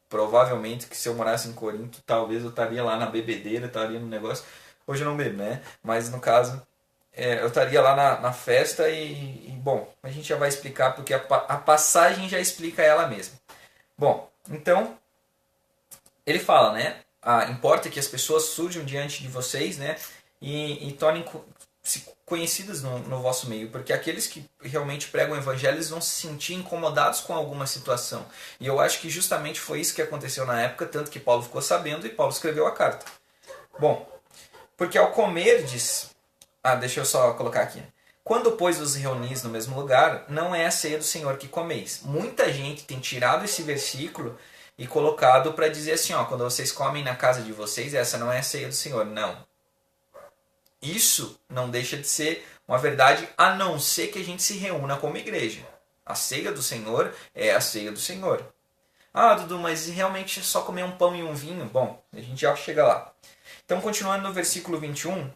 provavelmente que se eu morasse em Corinto, talvez eu estaria lá na bebedeira, estaria no negócio, hoje eu não bebo, né? Mas no caso, eu estaria lá na festa e bom, a gente já vai explicar porque a passagem já explica ela mesma. Bom, então, ele fala, né? Importa que as pessoas surjam diante de vocês, né? E tornem-se conhecidas no vosso meio, porque aqueles que realmente pregam o Evangelho eles vão se sentir incomodados com alguma situação. E eu acho que justamente foi isso que aconteceu na época, tanto que Paulo ficou sabendo e Paulo escreveu a carta. Bom, porque ao comerdes... deixa eu só colocar aqui. Quando, pois, vos reunis no mesmo lugar, não é a ceia do Senhor que comeis. Muita gente tem tirado esse versículo e colocado para dizer assim, quando vocês comem na casa de vocês, essa não é a ceia do Senhor. Não. Isso não deixa de ser uma verdade, a não ser que a gente se reúna como igreja. A ceia do Senhor é a ceia do Senhor. Dudu, mas realmente é só comer um pão e um vinho? Bom, a gente já chega lá. Então, continuando no versículo 21,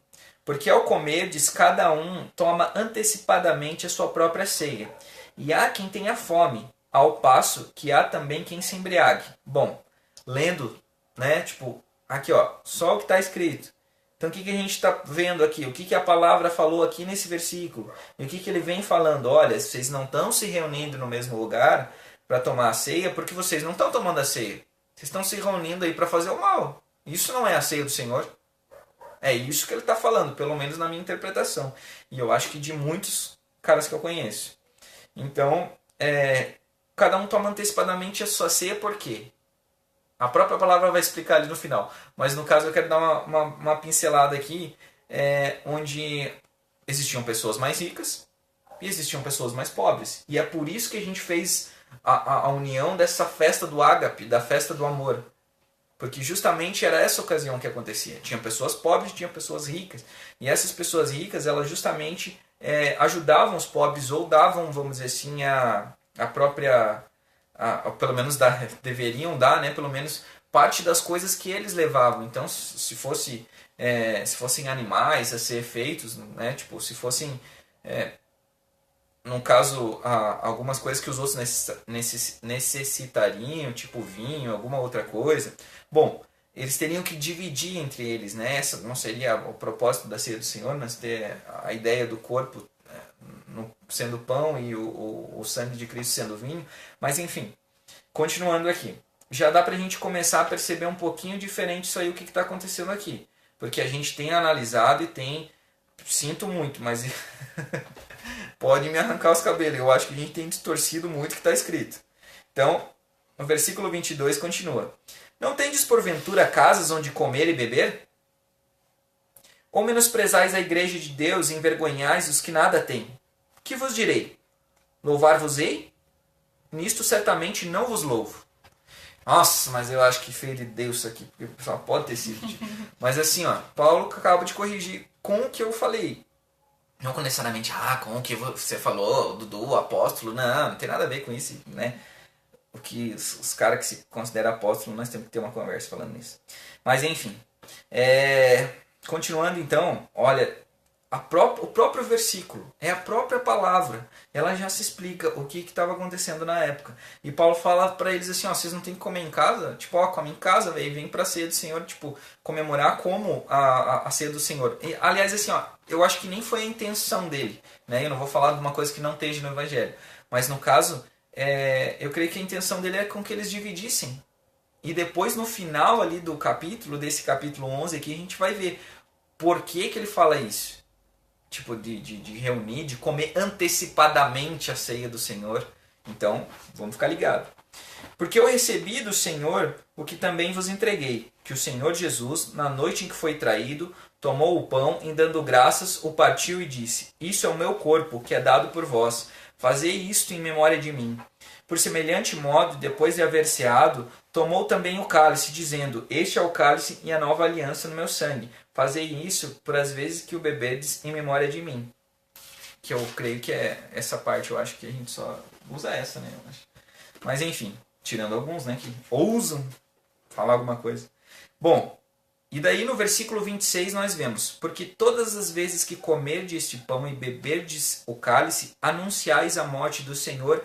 porque ao comerdes, cada um toma antecipadamente a sua própria ceia. E há quem tenha fome, ao passo que há também quem se embriague. Bom, lendo, né, aqui só o que está escrito. Então o que a gente está vendo aqui? O que a palavra falou aqui nesse versículo? E o que ele vem falando? Olha, vocês não estão se reunindo no mesmo lugar para tomar a ceia porque vocês não estão tomando a ceia. Vocês estão se reunindo aí para fazer o mal. Isso não é a ceia do Senhor. É isso que ele está falando, pelo menos na minha interpretação. E eu acho que de muitos caras que eu conheço. Então, cada um toma antecipadamente a sua ceia por quê? A própria palavra vai explicar ali no final. Mas no caso eu quero dar uma pincelada aqui, onde existiam pessoas mais ricas e existiam pessoas mais pobres. E é por isso que a gente fez a união dessa festa do ágape, da festa do amor. Porque justamente era essa ocasião que acontecia. Tinha pessoas pobres, tinha pessoas ricas. E essas pessoas ricas, elas justamente ajudavam os pobres ou davam, vamos dizer assim, a própria... pelo menos deveriam dar, né? Pelo menos parte das coisas que eles levavam. Então, se fossem animais a ser feitos, né? Tipo, se fossem... no caso, algumas coisas que os outros necessitariam, tipo vinho, alguma outra coisa. Bom, eles teriam que dividir entre eles, né? Essa não seria o propósito da ceia do Senhor, mas ter a ideia do corpo sendo pão e o sangue de Cristo sendo vinho. Mas enfim, continuando aqui. Já dá pra gente começar a perceber um pouquinho diferente isso aí, o que está acontecendo aqui. Porque a gente tem analisado e tem... Sinto muito, mas... pode me arrancar os cabelos. Eu acho que a gente tem distorcido muito o que está escrito. Então, o versículo 22 continua. Não tendes porventura casas onde comer e beber? Ou menosprezais a igreja de Deus e envergonhais os que nada têm? Que vos direi? Louvar-vos-ei? Nisto certamente não vos louvo. Nossa, mas eu acho que feio de Deus isso aqui. Porque o pessoal pode ter sido. Mas assim, ó, Paulo acaba de corrigir com o que eu falei. Não necessariamente, com o que você falou, Dudu, o apóstolo. Não tem nada a ver com isso, né? O que os caras que se consideram apóstolo, nós temos que ter uma conversa falando nisso. Mas enfim, continuando então, olha, o próprio versículo, é a própria palavra, ela já se explica o que estava acontecendo na época. E Paulo fala para eles assim, vocês não tem que comer em casa? Tipo, come em casa, véio, vem pra ceia do Senhor, tipo, comemorar como a ceia do Senhor. E, aliás, assim, eu acho que nem foi a intenção dele, né? Eu não vou falar de uma coisa que não esteja no Evangelho. Mas no caso, eu creio que a intenção dele é com que eles dividissem. E depois, no final ali do capítulo, desse capítulo 11 aqui, a gente vai ver por que ele fala isso. Tipo, de reunir, de comer antecipadamente a ceia do Senhor. Então, vamos ficar ligados. Porque eu recebi do Senhor o que também vos entreguei, que o Senhor Jesus, na noite em que foi traído, tomou o pão e, dando graças, o partiu e disse, isso é o meu corpo, que é dado por vós. Fazei isto em memória de mim. Por semelhante modo, depois de haver ceado, tomou também o cálice, dizendo, este é o cálice e a nova aliança no meu sangue. Fazei isso por as vezes que o bebedes em memória de mim. Que eu creio que é essa parte, eu acho que a gente só usa essa, né? Eu acho. Mas enfim, tirando alguns, né, que ousam falar alguma coisa. Bom, e daí no versículo 26 nós vemos, porque todas as vezes que comerdes este pão e beberdes o cálice, anunciais a morte do Senhor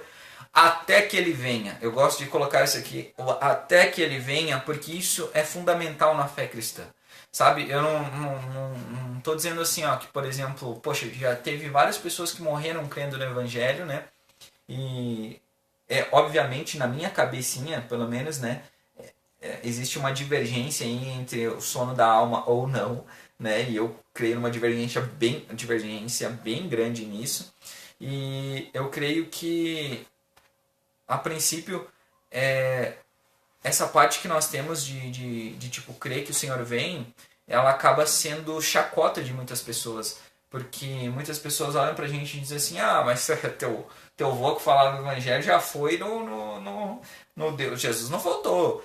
até que ele venha. Eu gosto de colocar isso aqui, até que ele venha, porque isso é fundamental na fé cristã. Sabe, eu não estou dizendo assim, que por exemplo, poxa, já teve várias pessoas que morreram crendo no Evangelho, né? E obviamente na minha cabecinha, pelo menos, né? Existe uma divergência aí entre o sono da alma ou não, né? E eu creio numa divergência bem grande nisso. E eu creio que, a princípio, essa parte que nós temos de tipo, crer que o Senhor vem, ela acaba sendo chacota de muitas pessoas. Porque muitas pessoas olham pra gente e dizem assim, mas teu avô que falava do Evangelho já foi no Deus. Jesus não voltou.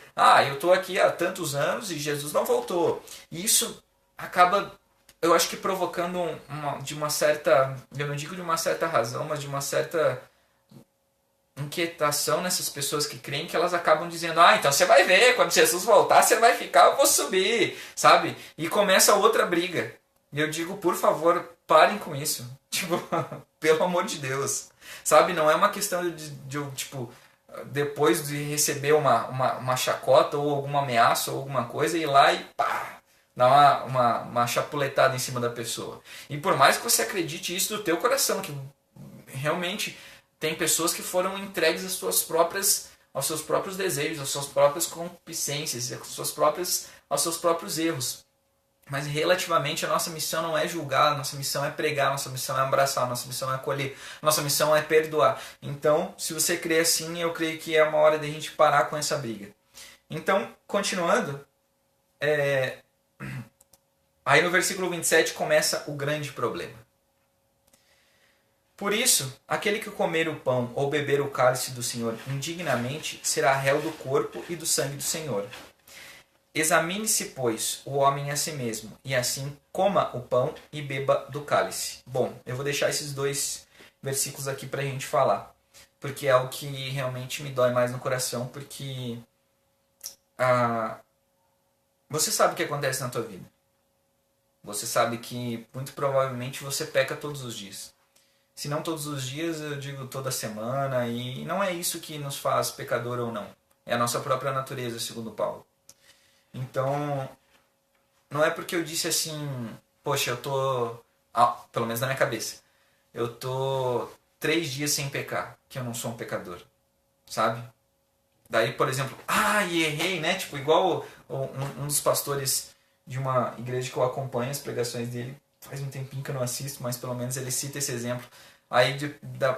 Eu tô aqui há tantos anos e Jesus não voltou. E isso acaba, eu acho que provocando de uma certa, eu não digo de uma certa razão, mas de uma certa inquietação nessas pessoas que creem, que elas acabam dizendo, então você vai ver, quando Jesus voltar você vai ficar, eu vou subir, sabe? E começa outra briga. E eu digo, por favor, parem com isso. Tipo, pelo amor de Deus. Sabe, não é uma questão de tipo, depois de receber uma chacota ou alguma ameaça ou alguma coisa, ir lá e pá, dar uma chapuletada em cima da pessoa. E por mais que você acredite isso do teu coração, que realmente tem pessoas que foram entregues aos seus próprios desejos, às suas próprias concupiscências, aos seus próprios erros. Mas relativamente a nossa missão não é julgar, a nossa missão é pregar, a nossa missão é abraçar, a nossa missão é acolher, a nossa missão é perdoar. Então, se você crê assim, eu creio que é uma hora de a gente parar com essa briga. Então, continuando, aí no versículo 27 começa o grande problema. Por isso, aquele que comer o pão ou beber o cálice do Senhor indignamente será réu do corpo e do sangue do Senhor. Examine-se, pois, o homem a si mesmo, e assim coma o pão e beba do cálice. Bom, eu vou deixar esses dois versículos aqui para a gente falar, porque é o que realmente me dói mais no coração, porque você sabe o que acontece na tua vida. Você sabe que muito provavelmente você peca todos os dias. Se não todos os dias, eu digo toda semana, e não é isso que nos faz pecador ou não. É a nossa própria natureza, segundo Paulo. Então, não é porque eu disse assim, poxa, eu tô, pelo menos na minha cabeça, eu tô 3 dias sem pecar, que eu não sou um pecador, sabe? Daí, por exemplo, e errei, né? Tipo, igual um dos pastores de uma igreja que eu acompanho, as pregações dele, faz um tempinho que eu não assisto, mas pelo menos ele cita esse exemplo. Aí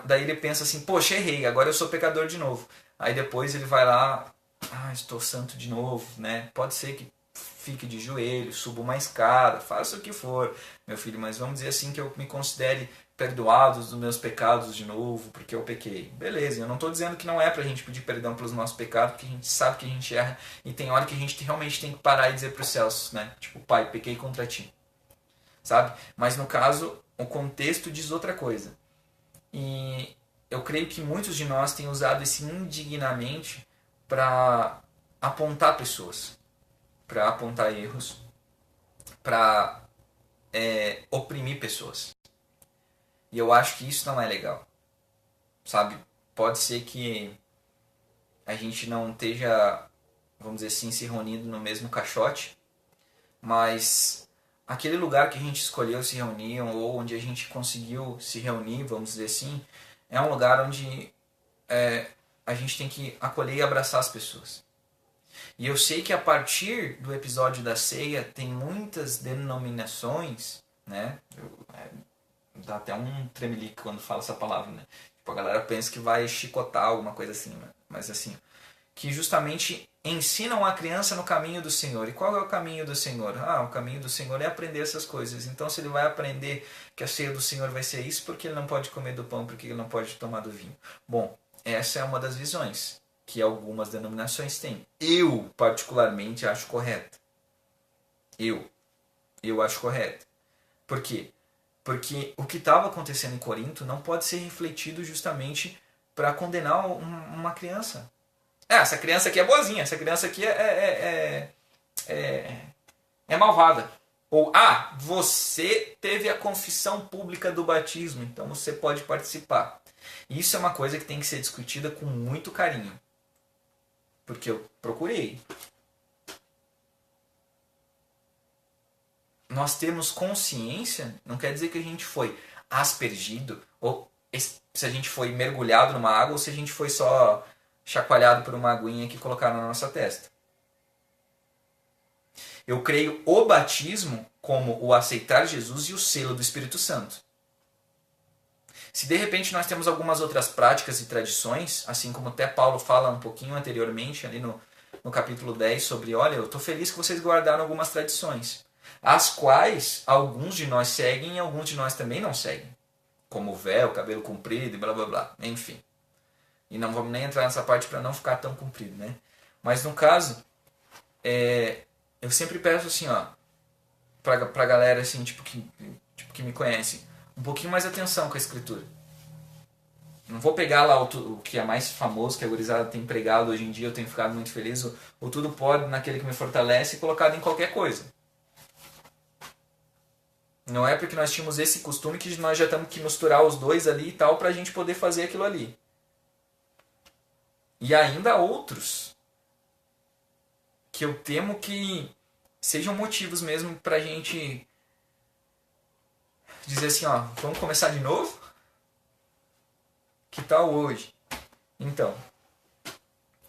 daí ele pensa assim, poxa, errei, agora eu sou pecador de novo. Aí depois ele vai lá, estou santo de novo, né? Pode ser que fique de joelho, suba uma escada, faça o que for, meu filho, mas vamos dizer assim que eu me considere perdoado dos meus pecados de novo, porque eu pequei. Beleza, eu não estou dizendo que não é pra gente pedir perdão pelos nossos pecados, porque a gente sabe que a gente erra, e tem hora que a gente realmente tem que parar e dizer pros céus, né? Tipo, pai, pequei contra ti. Sabe? Mas no caso, o contexto diz outra coisa. E eu creio que muitos de nós têm usado esse indignamente para apontar pessoas, para apontar erros, para oprimir pessoas. E eu acho que isso não é legal. Sabe? Pode ser que a gente não esteja, vamos dizer assim, se reunindo no mesmo caixote, mas aquele lugar que a gente escolheu se reunir, ou onde a gente conseguiu se reunir, vamos dizer assim, é um lugar onde a gente tem que acolher e abraçar as pessoas. E eu sei que a partir do episódio da ceia tem muitas denominações, né? Dá até um tremelique quando fala essa palavra, né? Tipo, a galera pensa que vai chicotar alguma coisa assim, né? Mas assim, que justamente ensinam a criança no caminho do Senhor. E qual é o caminho do Senhor? O caminho do Senhor é aprender essas coisas. Então, se ele vai aprender que a ceia do Senhor vai ser isso, porque ele não pode comer do pão, porque ele não pode tomar do vinho. Bom, essa é uma das visões que algumas denominações têm. Eu, particularmente, acho correta. Eu acho correto. Por quê? Porque o que estava acontecendo em Corinto não pode ser refletido justamente para condenar uma criança. Essa criança aqui é boazinha, essa criança aqui é malvada. Ou, você teve a confissão pública do batismo, então você pode participar. Isso é uma coisa que tem que ser discutida com muito carinho. Porque eu procurei. Nós termos consciência não quer dizer que a gente foi aspergido, ou se a gente foi mergulhado numa água, ou se a gente foi só chacoalhado por uma aguinha que colocaram na nossa testa. Eu creio o batismo como o aceitar Jesus e o selo do Espírito Santo. Se de repente nós temos algumas outras práticas e tradições, assim como até Paulo fala um pouquinho anteriormente, ali no capítulo 10, sobre, olha, eu estou feliz que vocês guardaram algumas tradições, as quais alguns de nós seguem e alguns de nós também não seguem. Como o véu, cabelo comprido e blá blá blá, enfim. E não vamos nem entrar nessa parte para não ficar tão comprido, né? Mas no caso, eu sempre peço assim, pra galera assim, que me conhece, um pouquinho mais atenção com a escritura. Não vou pegar lá o que é mais famoso, que a gurizada tem pregado hoje em dia, eu tenho ficado muito feliz, o tudo pode naquele que me fortalece, e colocado em qualquer coisa. Não é porque nós tínhamos esse costume que nós já temos que misturar os dois ali e tal pra gente poder fazer aquilo ali. E ainda outros que eu temo que sejam motivos mesmo pra gente dizer assim, vamos começar de novo? Que tal hoje? Então,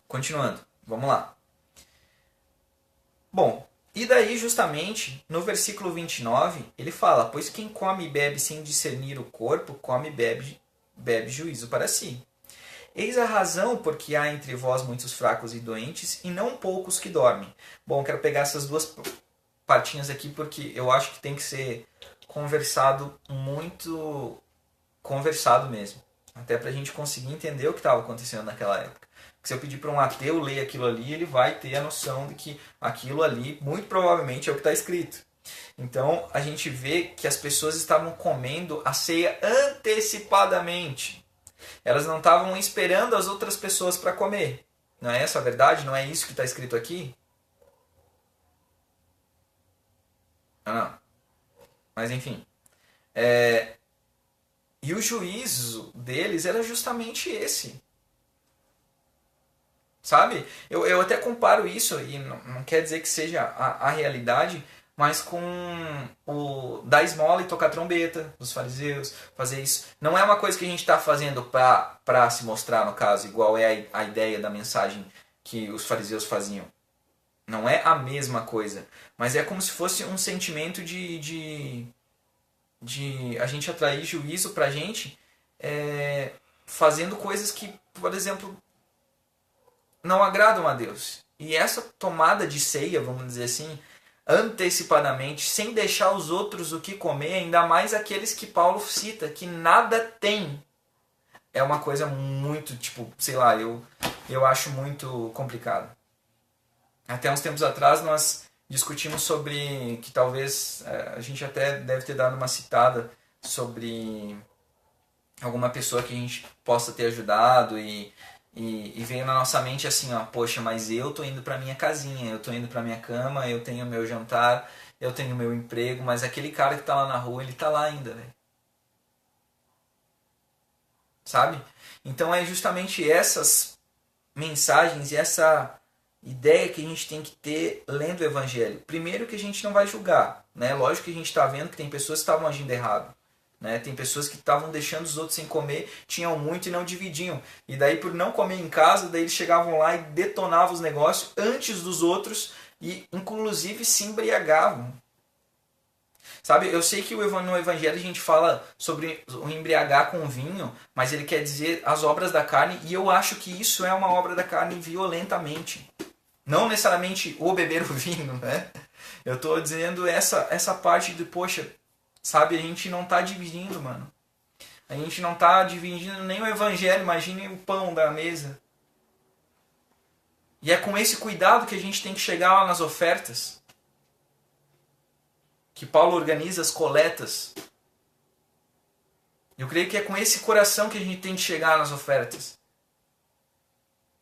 continuando, vamos lá. Bom, E daí, justamente, no versículo 29, ele fala: pois quem come e bebe sem discernir o corpo, come e bebe juízo para si. Eis a razão porque há entre vós muitos fracos e doentes, e não poucos que dormem. Bom, quero pegar essas duas partinhas aqui, porque eu acho que tem que ser muito conversado mesmo. Até para a gente conseguir entender o que estava acontecendo naquela época. Porque se eu pedir para um ateu ler aquilo ali, ele vai ter a noção de que aquilo ali, muito provavelmente, é o que está escrito. Então, a gente vê que as pessoas estavam comendo a ceia antecipadamente. Elas não estavam esperando as outras pessoas para comer. Não é essa a verdade? Não é isso que está escrito aqui? Ah, mas enfim. E o juízo deles era justamente esse. Sabe? Eu até comparo isso, e não quer dizer que seja a realidade, mas com o dar esmola e tocar trombeta dos fariseus, fazer isso. Não é uma coisa que a gente está fazendo para se mostrar, no caso, igual é a ideia da mensagem que os fariseus faziam. Não é a mesma coisa, mas é como se fosse um sentimento de a gente atrair juízo pra gente, fazendo coisas que, por exemplo, não agradam a Deus. E essa tomada de ceia, vamos dizer assim, antecipadamente, sem deixar os outros o que comer, ainda mais aqueles que Paulo cita, que nada tem, é uma coisa muito, sei lá, eu acho muito complicado. Até uns tempos atrás nós discutimos sobre, que talvez a gente até deve ter dado uma citada sobre alguma pessoa que a gente possa ter ajudado e veio na nossa mente assim, ó, poxa, mas eu tô indo pra minha casinha, eu tô indo pra minha cama, eu tenho meu jantar, eu tenho meu emprego, mas aquele cara que tá lá na rua, ele tá lá ainda, velho. Sabe? Então é justamente essas mensagens e essa ideia que a gente tem que ter lendo o Evangelho. Primeiro que a gente não vai julgar, né? Lógico que a gente está vendo que tem pessoas que estavam agindo errado, né? Tem pessoas que estavam deixando os outros sem comer, tinham muito e não dividiam. E daí por não comer em casa, daí eles chegavam lá e detonavam os negócios antes dos outros e inclusive se embriagavam. Sabe, eu sei que no Evangelho a gente fala sobre o embriagar com vinho, mas ele quer dizer as obras da carne, e eu acho que isso é uma obra da carne violentamente. Não necessariamente o beber o vinho, né? Eu estou dizendo essa parte de, poxa, sabe, a gente não está dividindo, mano. A gente não está dividindo nem o Evangelho, imagine o pão da mesa. E é com esse cuidado que a gente tem que chegar lá nas ofertas. Que Paulo organiza as coletas. Eu creio que é com esse coração que a gente tem que chegar nas ofertas.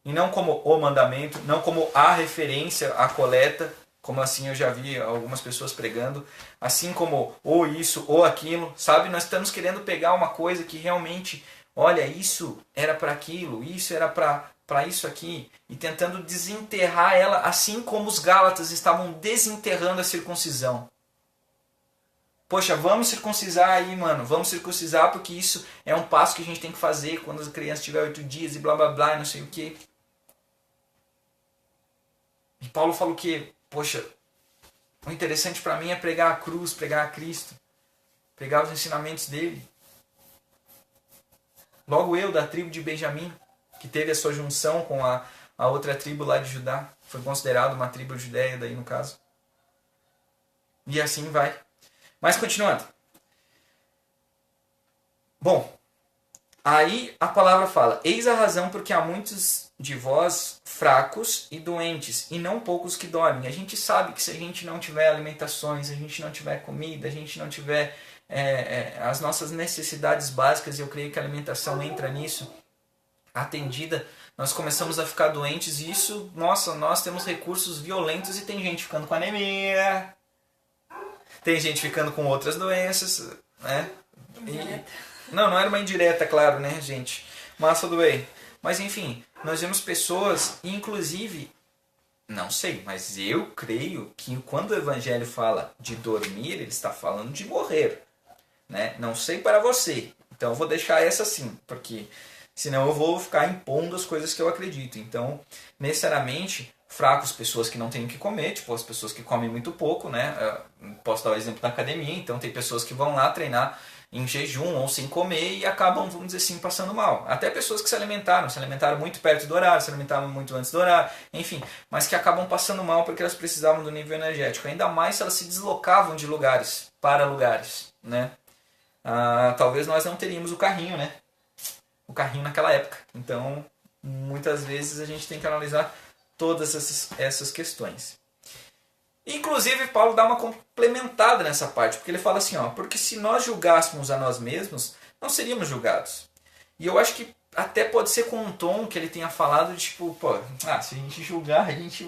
E não como o mandamento, não como a referência à coleta, como assim eu já vi algumas pessoas pregando, assim como ou isso ou aquilo, sabe? Nós estamos querendo pegar uma coisa que realmente, olha, isso era para aquilo, isso era para isso aqui, e tentando desenterrar ela, assim como os Gálatas estavam desenterrando a circuncisão. Poxa, vamos circuncisar aí, mano. Vamos circuncisar porque isso é um passo que a gente tem que fazer quando a criança tiver 8 dias e blá blá blá e não sei o que. E Paulo falou que, poxa, o interessante para mim é pregar a cruz, pregar a Cristo, pregar os ensinamentos dele. Logo eu, da tribo de Benjamim, que teve a sua junção com a outra tribo lá de Judá, foi considerado uma tribo judeia daí no caso. E assim vai. Mas continuando. Bom, aí a palavra fala: eis a razão porque há muitos de vós fracos e doentes, e não poucos que dormem. A gente sabe que se a gente não tiver alimentações, a gente não tiver comida, a gente não tiver as nossas necessidades básicas, e eu creio que a alimentação entra nisso, atendida, nós começamos a ficar doentes, e isso, nossa, nós temos recursos violentos e tem gente ficando com anemia. Tem gente ficando com outras doenças, né? Não era uma indireta, claro, né, gente? Mas tudo bem. Mas enfim, nós vemos pessoas, inclusive, não sei, mas eu creio que quando o Evangelho fala de dormir, ele está falando de morrer, né? Não sei para você, então eu vou deixar essa assim, porque senão eu vou ficar impondo as coisas que eu acredito. Então, necessariamente, fracos, pessoas que não têm o que comer, tipo as pessoas que comem muito pouco, né? Eu posso dar o exemplo da academia, então tem pessoas que vão lá treinar em jejum ou sem comer e acabam, vamos dizer assim, passando mal. Até pessoas que se alimentaram muito perto do horário, se alimentaram muito antes do horário, enfim, mas que acabam passando mal porque elas precisavam do nível energético, ainda mais se elas se deslocavam de lugares para lugares, né? Talvez nós não teríamos o carrinho, né? O carrinho naquela época. Então, muitas vezes a gente tem que analisar todas essas questões. Inclusive, Paulo dá uma complementada nessa parte, porque ele fala assim, ó, porque se nós julgássemos a nós mesmos, não seríamos julgados. E eu acho que até pode ser com um tom que ele tenha falado, de tipo, pô, se a gente julgar, a gente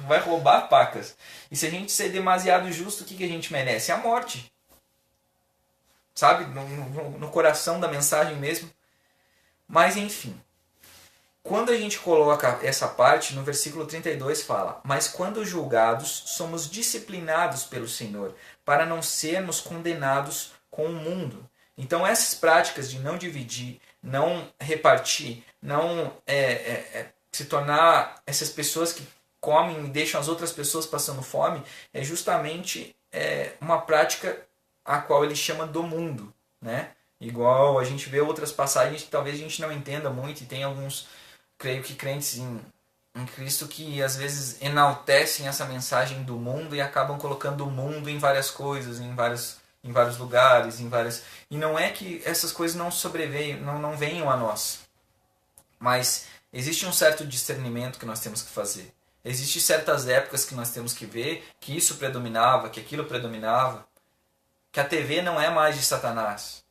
vai roubar pacas. E se a gente ser demasiado justo, o que a gente merece? A morte. Sabe? No coração da mensagem mesmo. Mas, enfim. Quando a gente coloca essa parte, no versículo 32 fala: mas quando julgados, somos disciplinados pelo Senhor, para não sermos condenados com o mundo. Então essas práticas de não dividir, não repartir, não se tornar essas pessoas que comem e deixam as outras pessoas passando fome, é justamente uma prática a qual ele chama do mundo, né? Igual a gente vê outras passagens que talvez a gente não entenda muito, e tem alguns, creio que crentes em Cristo que às vezes enaltecem essa mensagem do mundo e acabam colocando o mundo em várias coisas, em vários lugares, e não é que essas coisas não sobreveiam, não venham a nós, mas existe um certo discernimento que nós temos que fazer. Existem certas épocas que nós temos que ver que isso predominava, que aquilo predominava, que a TV não é mais de Satanás.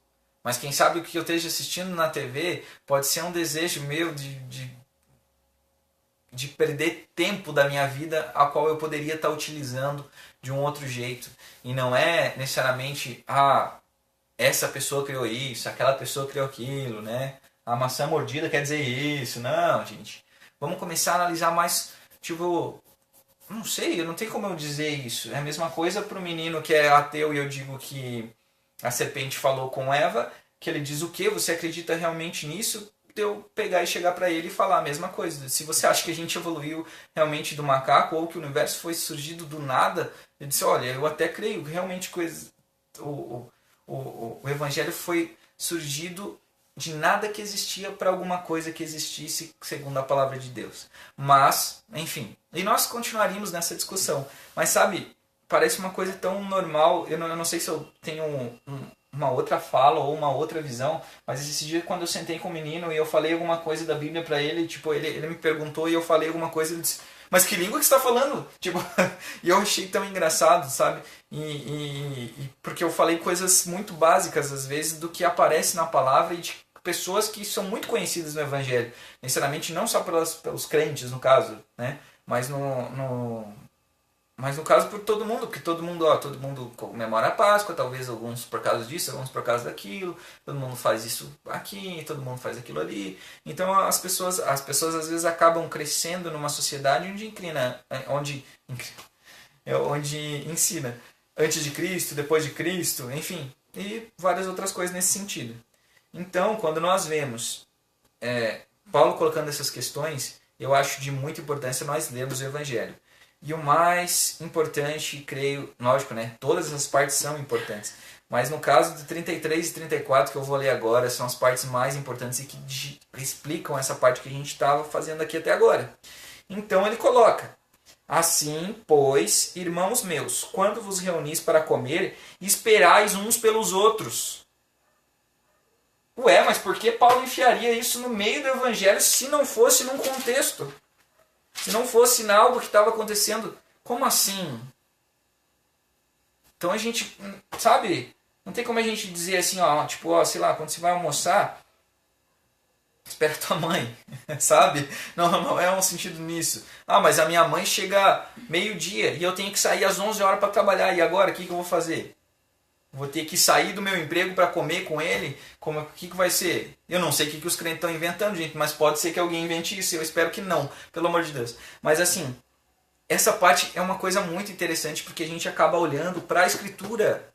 Mas quem sabe o que eu esteja assistindo na TV pode ser um desejo meu de perder tempo da minha vida a qual eu poderia estar utilizando de um outro jeito. E não é necessariamente, essa pessoa criou isso, aquela pessoa criou aquilo, né? A maçã mordida quer dizer isso. Não, gente. Vamos começar a analisar mais, tipo, não sei, eu não tenho como eu dizer isso. É a mesma coisa para o menino que é ateu e eu digo que a serpente falou com Eva, que ele diz o quê? Você acredita realmente nisso? De eu pegar e chegar para ele e falar a mesma coisa. Se você acha que a gente evoluiu realmente do macaco ou que o universo foi surgido do nada, ele disse, olha, eu até creio que realmente o evangelho foi surgido de nada que existia para alguma coisa que existisse segundo a palavra de Deus. Mas, enfim, e nós continuaríamos nessa discussão. Mas sabe, parece uma coisa tão normal, eu não sei se eu tenho uma outra fala ou uma outra visão, mas esse dia quando eu sentei com o menino e eu falei alguma coisa da Bíblia para ele, tipo, ele me perguntou e eu falei alguma coisa, ele disse, mas que língua que você está falando? Tipo, e eu achei tão engraçado, sabe? Porque eu falei coisas muito básicas, às vezes, do que aparece na palavra e de pessoas que são muito conhecidas no Evangelho. Necessariamente não só pelos crentes, no caso, né? Mas no caso por todo mundo, porque todo mundo comemora a Páscoa, talvez alguns por causa disso, alguns por causa daquilo, todo mundo faz isso aqui, todo mundo faz aquilo ali. Então as pessoas às vezes acabam crescendo numa sociedade onde ensina antes de Cristo, depois de Cristo, enfim, e várias outras coisas nesse sentido. Então, quando nós vemos Paulo colocando essas questões, eu acho de muita importância nós lermos o Evangelho. E o mais importante, creio, lógico, né? Todas essas partes são importantes. Mas no caso de 33 e 34, que eu vou ler agora, são as partes mais importantes e que explicam essa parte que a gente estava fazendo aqui até agora. Então ele coloca: assim, pois, irmãos meus, quando vos reunis para comer, esperais uns pelos outros. Ué, mas por que Paulo enfiaria isso no meio do Evangelho se não fosse num contexto? Se não fosse em algo que estava acontecendo? Como assim? Então a gente, sabe, não tem como a gente dizer assim, sei lá, quando você vai almoçar, espera tua mãe, sabe? Não é um sentido nisso. Mas a minha mãe chega meio-dia e eu tenho que sair às 11 horas para trabalhar, e agora o que eu vou fazer? Vou ter que sair do meu emprego para comer com ele? O que vai ser? Eu não sei o que os crentes estão inventando, gente, mas pode ser que alguém invente isso. Eu espero que não, pelo amor de Deus. Mas assim, essa parte é uma coisa muito interessante porque a gente acaba olhando para a Escritura,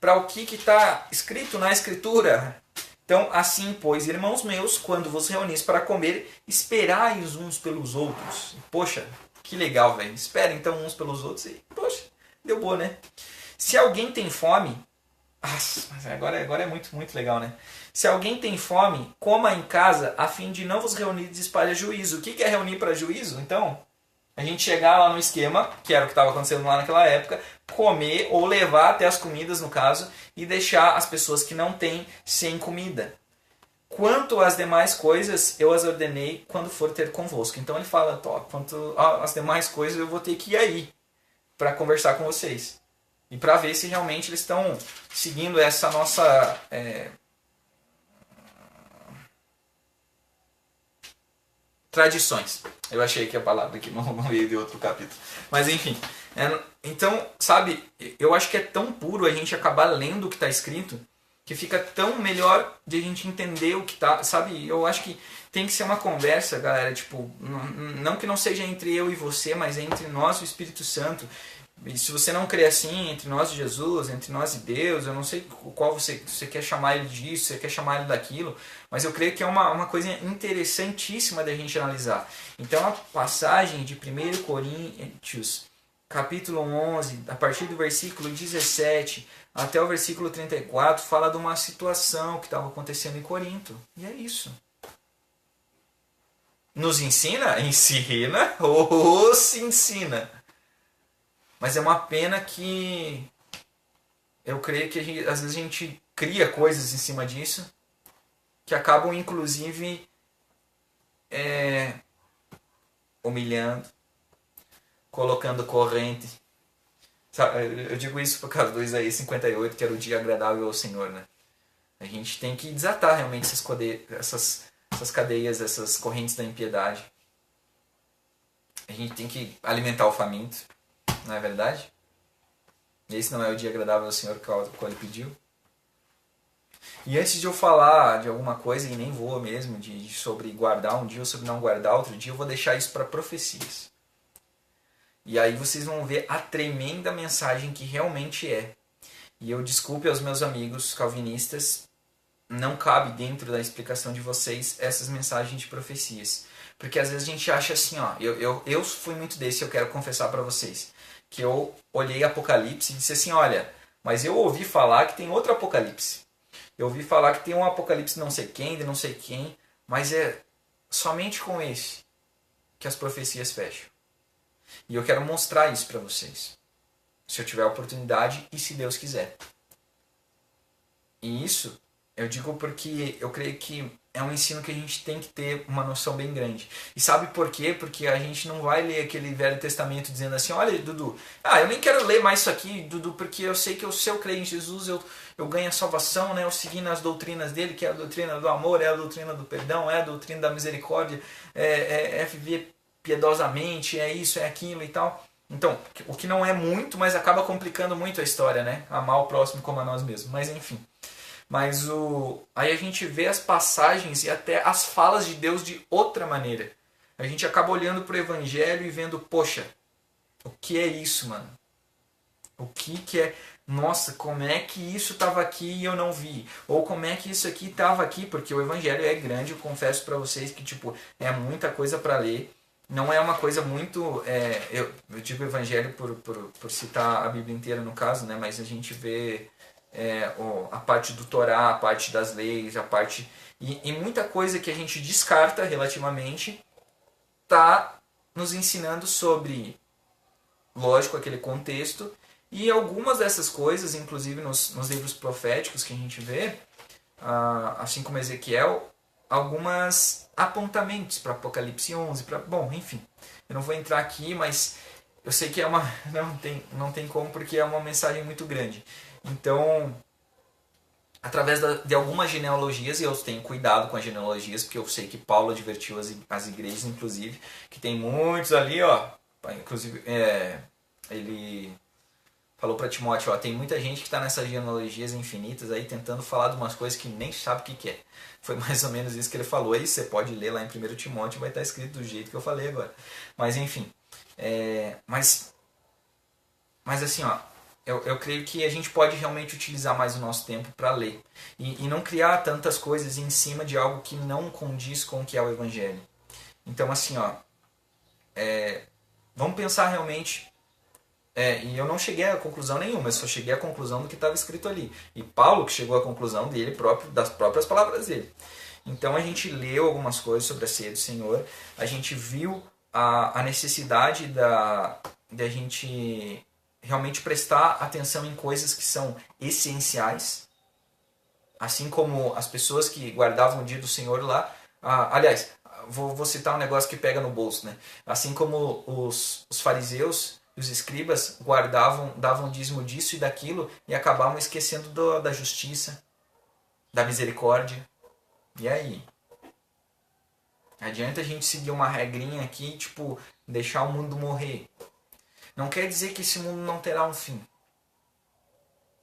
para o que está escrito na Escritura. Então, assim, pois, irmãos meus, quando vos reunis para comer, esperai os uns pelos outros. Poxa, que legal, velho. Espera então uns pelos outros e, poxa, deu boa, né? Se alguém tem fome... Mas agora é muito, muito legal, né? Se alguém tem fome, coma em casa, a fim de não vos reunir para juízo. O que é reunir para juízo? Então, a gente chegar lá no esquema, que era o que estava acontecendo lá naquela época, comer ou levar até as comidas, no caso, e deixar as pessoas que não têm sem comida. Quanto às demais coisas, eu as ordenei quando for ter convosco. Então ele fala, quanto às demais coisas, eu vou ter que ir aí para conversar com vocês. E para ver se realmente eles estão seguindo essa nossa... tradições. Eu achei que a palavra aqui não veio de outro capítulo. Mas enfim. Então, sabe, eu acho que é tão puro a gente acabar lendo o que está escrito, que fica tão melhor de a gente entender o que está, sabe? Eu acho que tem que ser uma conversa, galera, tipo, não que não seja entre eu e você, mas entre nós e o Espírito Santo. E se você não crê assim, entre nós e Jesus, entre nós e Deus, eu não sei qual você quer chamar ele disso, você quer chamar ele daquilo, mas eu creio que é uma coisa interessantíssima da gente analisar. Então a passagem de 1 Coríntios, capítulo 11, a partir do versículo 17 até o versículo 34, fala de uma situação que estava acontecendo em Corinto. E é isso. Nos ensina? Ensina ou se ensina? Mas é uma pena que eu creio que às vezes a gente cria coisas em cima disso que acabam inclusive humilhando, colocando corrente. Eu digo isso por causa do Isaías 58, que era o dia agradável ao Senhor, né? A gente tem que desatar realmente essas cadeias, essas correntes da impiedade. A gente tem que alimentar o faminto. Não é verdade? Esse não é o dia agradável ao Senhor que ele pediu. E antes de eu falar de alguma coisa, e nem vou mesmo, sobre guardar um dia ou sobre não guardar outro dia, eu vou deixar isso para profecias. E aí vocês vão ver a tremenda mensagem que realmente é. E eu desculpe aos meus amigos calvinistas, não cabe dentro da explicação de vocês essas mensagens de profecias. Porque às vezes a gente acha assim, eu fui muito desse, eu quero confessar para vocês. Que eu olhei Apocalipse e disse assim, olha, mas eu ouvi falar que tem outro Apocalipse. Eu ouvi falar que tem um Apocalipse não sei quem, de não sei quem, mas é somente com esse que as profecias fecham. E eu quero mostrar isso para vocês. Se eu tiver a oportunidade e se Deus quiser. E isso eu digo porque eu creio que é um ensino que a gente tem que ter uma noção bem grande. E sabe por quê? Porque a gente não vai ler aquele Velho Testamento dizendo assim, olha, Dudu, eu nem quero ler mais isso aqui, Dudu, porque eu sei que se eu creio em Jesus, eu ganho a salvação, né? Eu seguindo as doutrinas dele, que é a doutrina do amor, é a doutrina do perdão, é a doutrina da misericórdia, é viver piedosamente, é isso, é aquilo e tal. Então, o que não é muito, mas acaba complicando muito a história, né? Amar o próximo como a nós mesmos. Mas enfim. Mas aí a gente vê as passagens e até as falas de Deus de outra maneira. A gente acaba olhando para o Evangelho e vendo, poxa, o que é isso, mano? O que é... Nossa, como é que isso estava aqui e eu não vi? Ou como é que isso aqui estava aqui? Porque o Evangelho é grande, eu confesso para vocês que é muita coisa para ler. Não é uma coisa muito... eu digo Evangelho por citar a Bíblia inteira no caso, né? Mas a gente vê... a parte do Torá, a parte das leis, a parte... E muita coisa que a gente descarta relativamente está nos ensinando sobre, lógico, aquele contexto, e algumas dessas coisas, inclusive nos livros proféticos que a gente vê, assim como Ezequiel, algumas apontamentos para Apocalipse 11, bom, enfim, eu não vou entrar aqui, mas eu sei que não tem como, porque é uma mensagem muito grande. Então, através de algumas genealogias, e eu tenho cuidado com as genealogias, porque eu sei que Paulo advertiu as igrejas, inclusive, que tem muitos ali, inclusive, ele falou para Timóteo, tem muita gente que está nessas genealogias infinitas aí, tentando falar de umas coisas que nem sabe o que é. Foi mais ou menos isso que ele falou, aí você pode ler lá em 1 Timóteo, vai estar escrito do jeito que eu falei agora. Mas enfim, mas assim, eu creio que a gente pode realmente utilizar mais o nosso tempo para ler. E não criar tantas coisas em cima de algo que não condiz com o que é o Evangelho. Então, assim, ó, vamos pensar realmente. E eu não cheguei a conclusão nenhuma, eu só cheguei à conclusão do que estava escrito ali. E Paulo que chegou à conclusão dele próprio, das próprias palavras dele. Então a gente leu algumas coisas sobre a ceia do Senhor, a gente viu a necessidade da gente realmente prestar atenção em coisas que são essenciais, assim como as pessoas que guardavam o dia do Senhor lá. Aliás, vou citar um negócio que pega no bolso, né? Assim como os fariseus e os escribas davam dízimo disso e daquilo e acabavam esquecendo da justiça, da misericórdia. E aí? Adianta a gente seguir uma regrinha aqui, tipo, deixar o mundo morrer. Não quer dizer que esse mundo não terá um fim.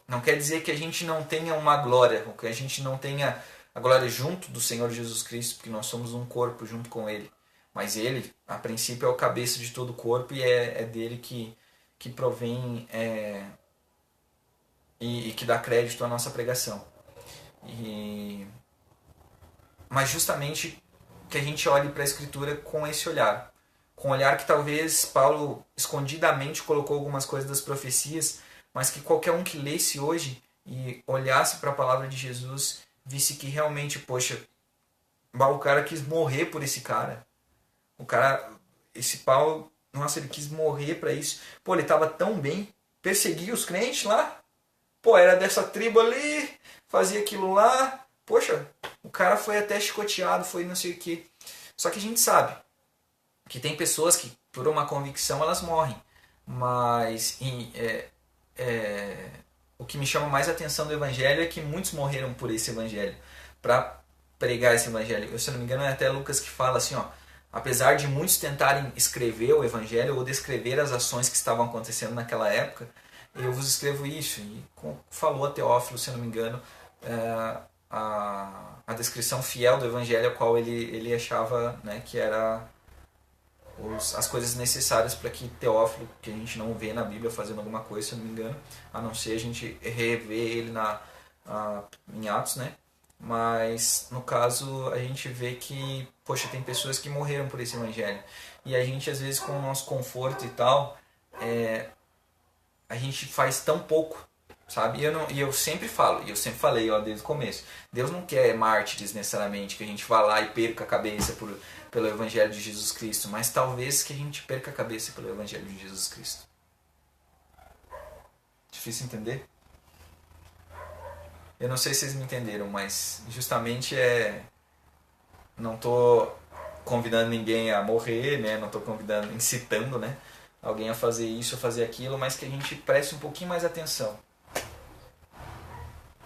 Não quer dizer que a gente não tenha uma glória, ou que a gente não tenha a glória junto do Senhor Jesus Cristo, porque nós somos um corpo junto com Ele. Mas Ele, a princípio, é o cabeça de todo o corpo e é dele que provém e que dá crédito à nossa pregação. Mas justamente que a gente olhe para a Escritura com esse olhar. Com o olhar que talvez Paulo escondidamente colocou algumas coisas das profecias, mas que qualquer um que lesse hoje e olhasse para a palavra de Jesus, visse que realmente, poxa, o cara quis morrer por esse cara. Esse Paulo, nossa, ele quis morrer para isso. Pô, ele estava tão bem, perseguia os crentes lá. Pô, era dessa tribo ali, fazia aquilo lá. Poxa, o cara foi até chicoteado, foi não sei o que. Só que a gente sabe que tem pessoas que, por uma convicção, elas morrem. Mas o que me chama mais a atenção do Evangelho é que muitos morreram por esse Evangelho, para pregar esse Evangelho. Eu, se não me engano, é até Lucas que fala assim, ó, apesar de muitos tentarem escrever o Evangelho ou descrever as ações que estavam acontecendo naquela época, eu vos escrevo isso. E falou a Teófilo, se não me engano, a descrição fiel do Evangelho, a qual ele achava, né, que era as coisas necessárias para que Teófilo, que a gente não vê na Bíblia fazendo alguma coisa, se não me engano, a não ser a gente rever ele em Atos, né? Mas no caso a gente vê que, poxa, tem pessoas que morreram por esse Evangelho. E a gente, às vezes, com o nosso conforto e tal, a gente faz tão pouco, sabe? E eu sempre falo, e eu sempre falei, ó, desde o começo, Deus não quer mártires necessariamente, que a gente vá lá e perca a cabeça pelo Evangelho de Jesus Cristo, mas talvez que a gente perca a cabeça pelo Evangelho de Jesus Cristo. Difícil entender? Eu não sei se vocês me entenderam, mas justamente não estou convidando ninguém a morrer, né? Não estou incitando, né, alguém a fazer isso, a fazer aquilo, mas que a gente preste um pouquinho mais atenção.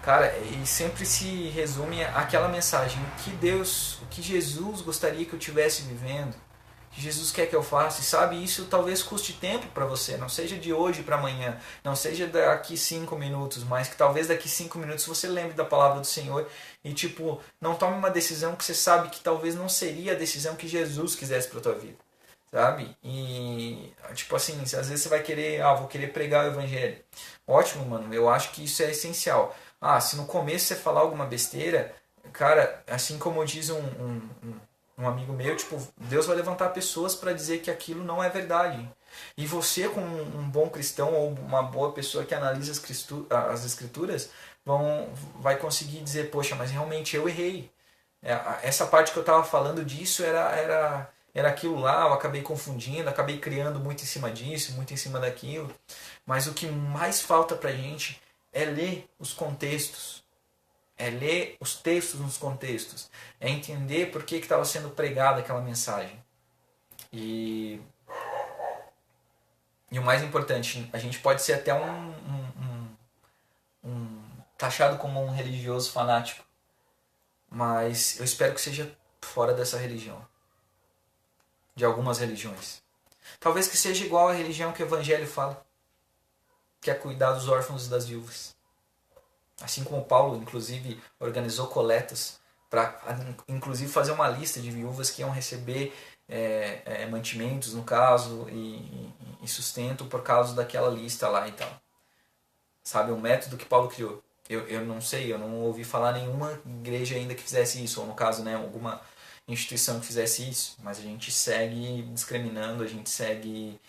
Cara, e sempre se resume àquela mensagem, o que Jesus gostaria que eu estivesse vivendo, o que Jesus quer que eu faça, e sabe, isso talvez custe tempo para você, não seja de hoje para amanhã, não seja daqui 5 minutos, mas que talvez daqui 5 minutos você lembre da palavra do Senhor e, tipo, não tome uma decisão que você sabe que talvez não seria a decisão que Jesus quisesse para tua vida, sabe? E, tipo assim, às vezes você vai querer, vou querer pregar o Evangelho. Ótimo, mano, eu acho que isso é essencial. Se no começo você falar alguma besteira, cara, assim como diz um amigo meu, tipo, Deus vai levantar pessoas para dizer que aquilo não é verdade. E você, como um bom cristão ou uma boa pessoa que analisa as escrituras, vai conseguir dizer, poxa, mas realmente eu errei. Essa parte que eu estava falando disso era aquilo lá, eu acabei confundindo, acabei criando muito em cima disso, muito em cima daquilo. Mas o que mais falta pra gente é ler os contextos, é ler os textos nos contextos, é entender por que estava sendo pregada aquela mensagem. E o mais importante, a gente pode ser até taxado como um religioso fanático, mas eu espero que seja fora dessa religião, de algumas religiões. Talvez que seja igual à religião que o Evangelho fala, que é cuidar dos órfãos e das viúvas. Assim como Paulo, inclusive, organizou coletas para, inclusive, fazer uma lista de viúvas que iam receber mantimentos, no caso, e sustento por causa daquela lista lá e tal. sabe? Um método que Paulo criou. Eu não sei, eu não ouvi falar nenhuma igreja ainda que fizesse isso, ou no caso, né, alguma instituição que fizesse isso, mas a gente segue discriminando, a gente segue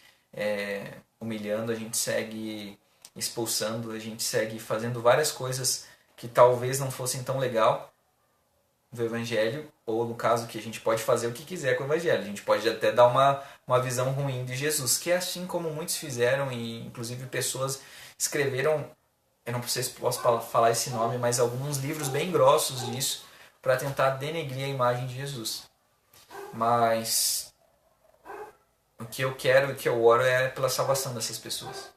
humilhando, a gente segue expulsando, a gente segue fazendo várias coisas que talvez não fossem tão legal do Evangelho, ou no caso que a gente pode fazer o que quiser com o Evangelho, a gente pode até dar uma visão ruim de Jesus, que é assim como muitos fizeram, e inclusive pessoas escreveram, eu não sei se posso falar esse nome, mas alguns livros bem grossos disso, para tentar denegrir a imagem de Jesus. Mas o que eu quero e o que eu oro é pela salvação dessas pessoas.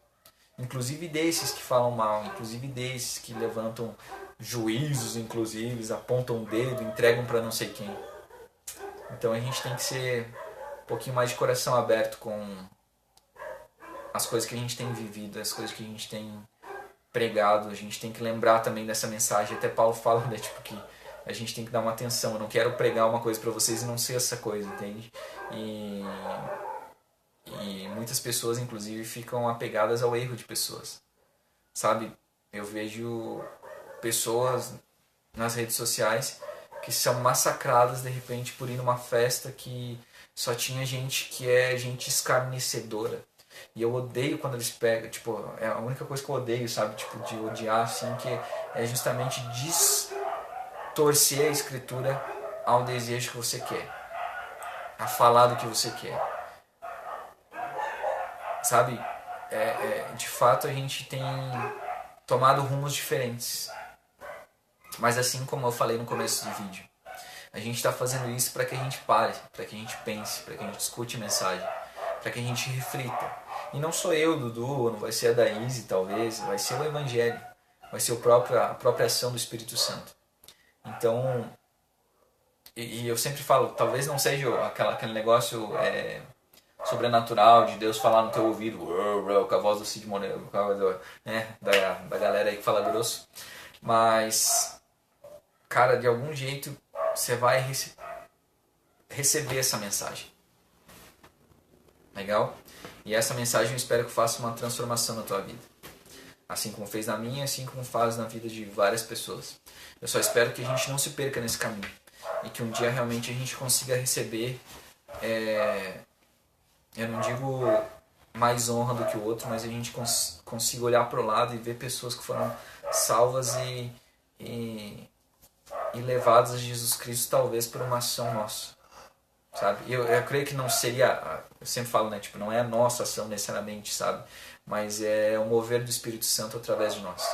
Inclusive desses que falam mal, inclusive desses que levantam juízos, inclusive, apontam o dedo, entregam para não sei quem. Então a gente tem que ser um pouquinho mais de coração aberto com as coisas que a gente tem vivido, as coisas que a gente tem pregado. A gente tem que lembrar também dessa mensagem. Até Paulo fala, né, tipo, que a gente tem que dar uma atenção. Eu não quero pregar uma coisa para vocês e não ser essa coisa, entende? E muitas pessoas, inclusive, ficam apegadas ao erro de pessoas. Sabe? Eu vejo pessoas nas redes sociais que são massacradas, de repente, por ir numa festa que só tinha gente que é gente escarnecedora. E eu odeio quando eles pegam, tipo, é a única coisa que eu odeio, sabe? Tipo, de odiar, assim, que é justamente distorcer a escritura ao desejo que você quer. A falar do que você quer. Sabe? De fato a gente tem tomado rumos diferentes. Mas assim como eu falei no começo do vídeo, a gente está fazendo isso para que a gente pare, para que a gente pense, para que a gente escute mensagem, para que a gente reflita. E não sou eu, Dudu, não vai ser a Daíse talvez, vai ser o Evangelho, vai ser a própria ação do Espírito Santo. Então, e eu sempre falo, talvez não seja aquele negócio sobrenatural de Deus falar no teu ouvido, com a voz do Cid Moreira, né, da galera aí que fala grosso, mas, cara, de algum jeito você vai receber essa mensagem. Legal? E essa mensagem eu espero que faça uma transformação na tua vida. Assim como fez na minha, assim como faz na vida de várias pessoas. Eu só espero que a gente não se perca nesse caminho. E que um dia realmente a gente consiga receber, eu não digo mais honra do que o outro, mas a gente consiga olhar para o lado e ver pessoas que foram salvas e levadas a Jesus Cristo, talvez por uma ação nossa. Sabe? Eu creio que não seria, eu sempre falo, né, tipo, não é a nossa ação necessariamente, sabe? Mas é o mover do Espírito Santo através de nós.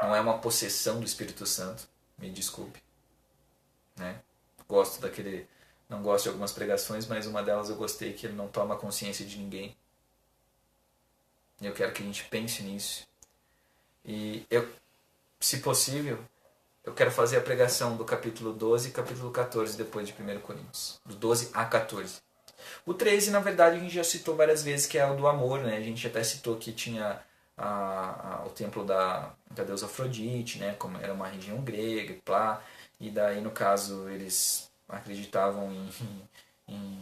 Não é uma possessão do Espírito Santo, me desculpe, né? Não gosto de algumas pregações, mas uma delas eu gostei, que ele não toma consciência de ninguém. Eu quero que a gente pense nisso. E se possível, eu quero fazer a pregação do capítulo 12 e capítulo 14 depois de 1 Coríntios. Do 12 a 14. O 13, na verdade, a gente já citou várias vezes, que é o do amor, né? A gente até citou que tinha o templo da deusa Afrodite, né? Como era uma região grega, plá, e daí, no caso, eles acreditavam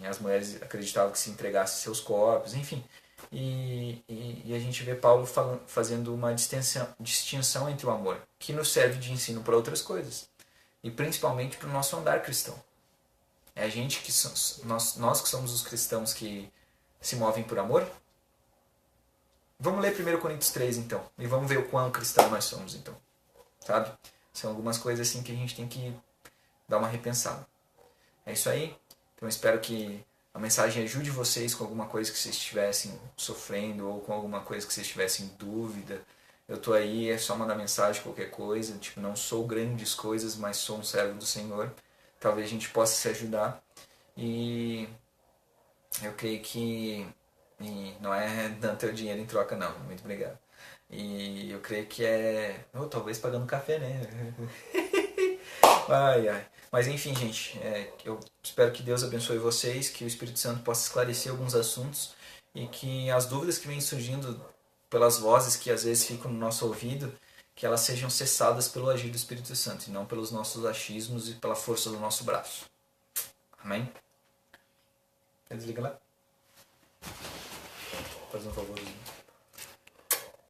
as mulheres acreditavam que se entregassem seus corpos, enfim. E a gente vê Paulo fazendo uma distinção entre o amor, que nos serve de ensino para outras coisas, e principalmente para o nosso andar cristão. É a gente que nós que somos os cristãos que se movem por amor. Vamos ler 1 Coríntios 3 então, e vamos ver o quão cristão nós somos então, sabe? São algumas coisas assim que a gente tem que dar uma repensada. É isso aí. Então eu espero que a mensagem ajude vocês com alguma coisa que vocês estivessem sofrendo ou com alguma coisa que vocês estivessem em dúvida. Eu tô aí, é só mandar mensagem, qualquer coisa. Tipo, não sou grandes coisas, mas sou um servo do Senhor. Talvez a gente possa se ajudar. E eu creio que não é dando teu dinheiro em troca, não. Muito obrigado. E eu creio que talvez pagando café, né? Ai. Mas enfim, gente, eu espero que Deus abençoe vocês, que o Espírito Santo possa esclarecer alguns assuntos e que as dúvidas que vêm surgindo pelas vozes que às vezes ficam no nosso ouvido, que elas sejam cessadas pelo agir do Espírito Santo e não pelos nossos achismos e pela força do nosso braço. Amém? Desliga lá. Faz um favorzinho.